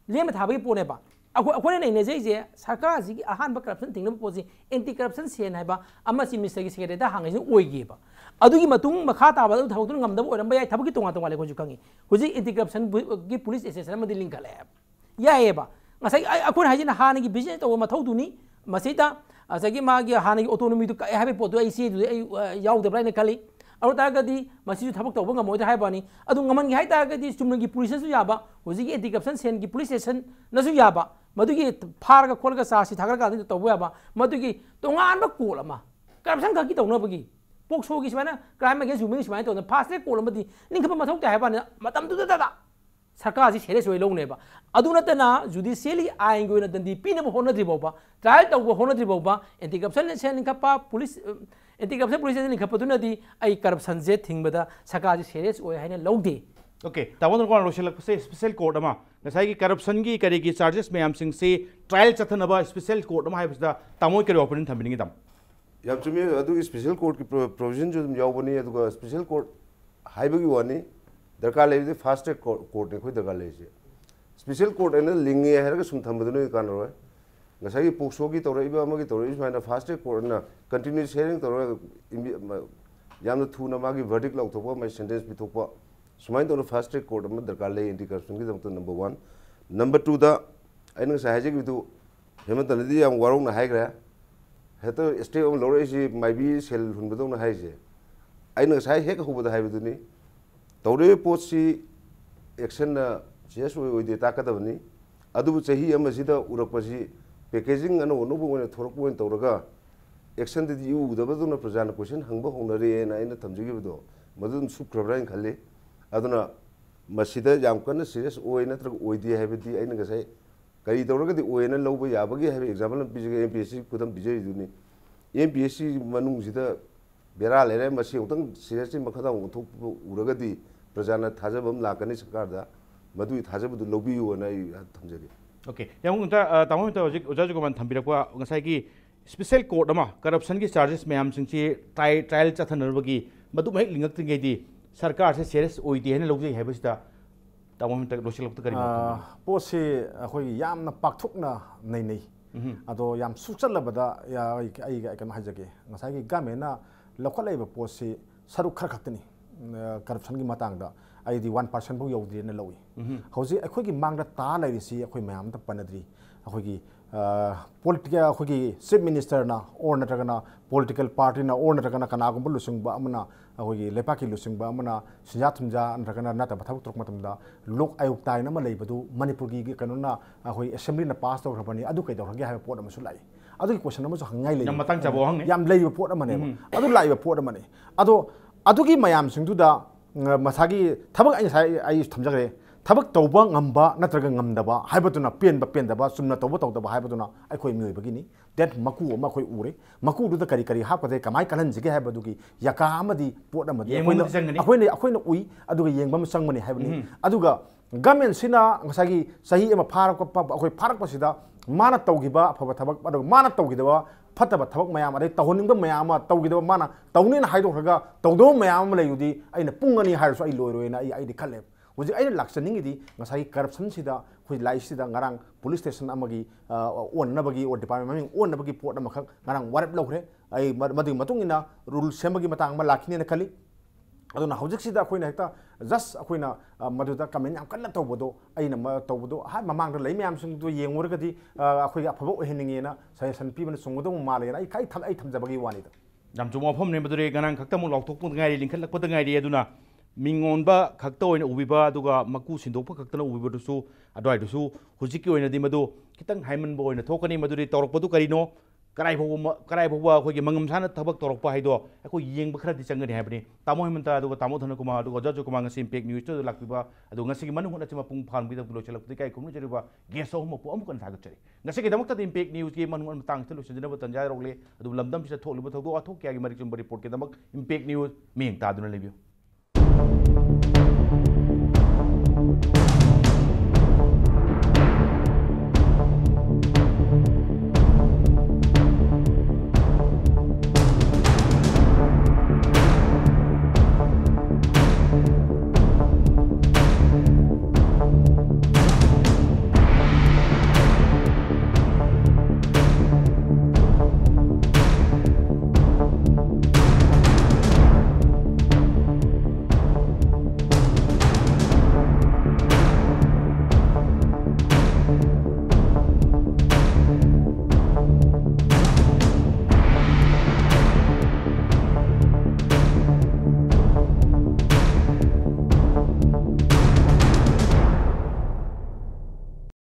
लेम थाबगी पोनेबा अखोई ने नेजे सरकार जी अहान करप्शन थिंग पोसी एंटी करप्शन सेन है मिनिस्टर की सेक्रेटरी हांगे ओइगेबा अदुगी मतुंग मखा ताबा थबक ngमदब ओरम याय थबकी तोंगा तोंगा लेखो जुखंगी हुजी एंटी करप्शन की पुलिस स्टेशन मदि लिंक खले यायबा ngasai अखोन हाजिना हान की बिजनेस तो मथौ दुनी मसिदा असगी मागी हान की ऑटोनोमी तो काय हाबे पोतो आई सी याउदब्रा ने खली अरु तागदी मसिजु थबक तौब ngमोय हायबानी अदु ngमन gi हायतागदी चुमनगी पुलिस सु याबा हुजी एंटी करप्शन सेन की पुलिस स्टेशन नसु याबा मदुगी फारगा खोलगा सासी थागरगा दि तौब याबा मदुगी तोंगान बा कोल अमा करप्शन का की तौनबगी पोक्सो की Sumana crime against human Sumana तो फास्ट ट्रैक कोल मदि निंखब मथौ ता हायबानी मतम दु दादा सरकार जी सीरियस होय लौनेबा अदु नतना जुडिशियली आइन गोइना दंदी पिनब होनद्रिबोबा ट्रायल तौब होनद्रिबोबा एंटी करप्शन सेन निखपा पुलिस एंटी करप्शन पुलिस सेन निखपदुनदी आई करप्शन जे थिंगबदा सरकार जी सीरियस होय हाइना लौदे ओके तावन को रोशल से स्पेशल कोर्ट अमा नसाई की करप्शन की करे की चार्जेस मैम सिंह से ट्रायल चथनबा स्पेशल कोर्ट अमा हाइबसदा तामोय के ओपनिंग थम्बिंग दम याम चुमी अदु स्पेशल कोर्ट की प्रोविजन जो यावबनी अदुगा स्पेशल कोर्ट हाइबगी वानी दरकार लेबि फास्ट ट्रैक कोर्ट ने खोय दरकार लेसे स्पेशल कोर्ट एना लिंगे हेरगा सुम थम्बदुनो कानरो ngasai पोक्सो की तौरइबा अमगी तौरइ सुमाइना फास्ट ट्रैक कोर्ट ना कंटिन्यूस हेयरिंग तौर याम थुना मागी वर्डिक्ट लौथोपा मै सेंटेंस बिथोपा सुमाइन तौर फास्ट ट्रैक कोर्ट अमा दरकार ले एंटी करप्शन की दमतो नंबर 1 नंबर 2 दा आइन ngasai हाजे की बिथु हेमंत नदी याम वारों ना हाइग्रा हेतो स्टे अम लौरइसि माइबी सेल हुनबदौ ना हाइजे आइन ngasai हेक होबदा हाइबदुनी तौरे पोसी एक्शन ना जेस ओइदे ताकदबनी अदुबु चही अमसिदा उरकपसि पैकेजिंग अनो ओनोबु ओने थोरकबु ओन तौरगा एक्शन दि उदबदुना प्रजाना क्वेश्चन हंगबो होनरे ना आइन थमजिगिबदो मदुन सुख्रब्राइन खले अदुना मसिदा याम कन सीरियस ओइ नत्रग ओइदे हाइबदि आइन ngasai कई तौरगदि ओइना लौबो याबगी हाइबे एग्जांपल पिजिगे एमपीएससी कुदम बिजरिदुनी एमपीएससी मनुंगसिदा बेरा लेरे मसि उतंग सीरियसली मखदा उथोप उरगदि प्रजाना थाजबम लाकनी सरकारदा मदुई थाजबदु लौबियु ना थमजगे ओके यामुंता तामो तो ओजाजु को मन थम्बिरकवा ngasai की स्पेशल कोर्ट अमा करप्शन की चार्जेस मैम सिंह से ट्रायल चथनरबगी मदु मै लिंगक्तिंगेदी सरकार से सीरियस ओइदे हेन लौजै हैबसिदा तामो तक लोशलक करी पोसे अखोई यामना पाकथोकना नै नै अदो याम सुचलबदा या आई कम हाजगे ngasai की गमेना लखलाइबा पोसे सरुक खर खतनी करप्शन की मतंगदा आईदी 1% बु यौद्री न लौई हौजी अखोई की मांगदा ता लाइरिसी अखोई मैम त पनद्री अखोई की political अखोगी chief minister na or नत्रगना political party na or नत्रगना कनागुम्बु लुसुंगबा अमना अखोगी लेपाकी लुसुंगबा अमना सिंजा थुमजा नत्रगना नाता बथाबक तोक मतमदा लोक आयोग ताई ना मलेबदु मणिपुर की कनोना अखोई assembly ना पास तौरबनी अदु कै तौरगे हाय पोट अमसु लाई अदु की क्वेश्चन अमसु हंगाई ले मतंग चाबो हंगने याम लेब पोट अमने अदु लाइब पोट अमने अदु की मयाम सिंगदुदा मसागी थबक आई थमजगरे थबक तौबा ngamba natraga ngamdaba haibaduna pendaba sumna tauba tawdaba haibaduna akhoi mioibagini that maku ma khoi ure maku du da kari kari hapade kamai kalan jige haibadugi yaka amadi pot amadi akhoi ui aduga yengbam sangmani haibani aduga government sina ngasagi sahi ama pharak akhoi pharak pasida mana tawgiba phaba thabak aduga mana tawgidaba फतब थबक मैम अरे तौनिंग मैम तौगीदब माना तौने हाइदोखरगा तौदो मैम लेयुदी अइना पुंगनी हाइरसो अइ लोइरोइना अइ खले हुजी अइना लाक्सनिंगिदी ngасai करप्शन सिदा हुइ लाइसिदा ngarang पुलिस स्टेशन अमगी ओननबगी और डिपार्टमेंट ओननबगी पोर्ट अमखक ngarang वारेप लौखरे अइ मदि मतुंगिना रूल सेमबगी मतंग मा लाखिनेना खली अदुना हौजिकसिदा अखोइना हेक्ता जस्ट अखोइना मदुदा कमेन्ट याम कन्ना तौबदो अइना तौबदो हा ममांग लै म्याम सिंगदो येंगोरगदी अखोइ अफबो ओहेनिंगेना सजेशन पीबन सुंगदो मालेना अइ खाइ थमजबगी वानिदा जम जुमो फम ने बदुरे गनांग खक्ता मु लौथोक गाइरी लिंखलकपद गाइरी अदुना मिंगोनबा खक्ता ओइना उबिबा अदुगा मकु सिंदोकपा खक्तना उबिबदुसु अदवाइदुसु हुजिकी ओइनादि मदु खितंग हाइमनबो ओइना थोकनी मदुरे तौरकपदु करिनो कराइफोबा अखोगी मंगम साना थबक तौरकपा हाइदो अखो येंग खरदि चंगनि हाइबनि तामो हेमंता अदुगा तामो धनकुमार अदुगा Jayakumar ngasi impact news to lakbiba adu ngasi gi manu hona chima pung phan bi da lo chelak kai kumnu jeriba geso mo pu am kan thagachari ngasi gi damak ta impact news gi manu on tang thelu sejena batan jai rogle adu lamdam bisa tholu ba thodo atho kya gi mari chum report ke damak impact news ming ta aduna lebiyo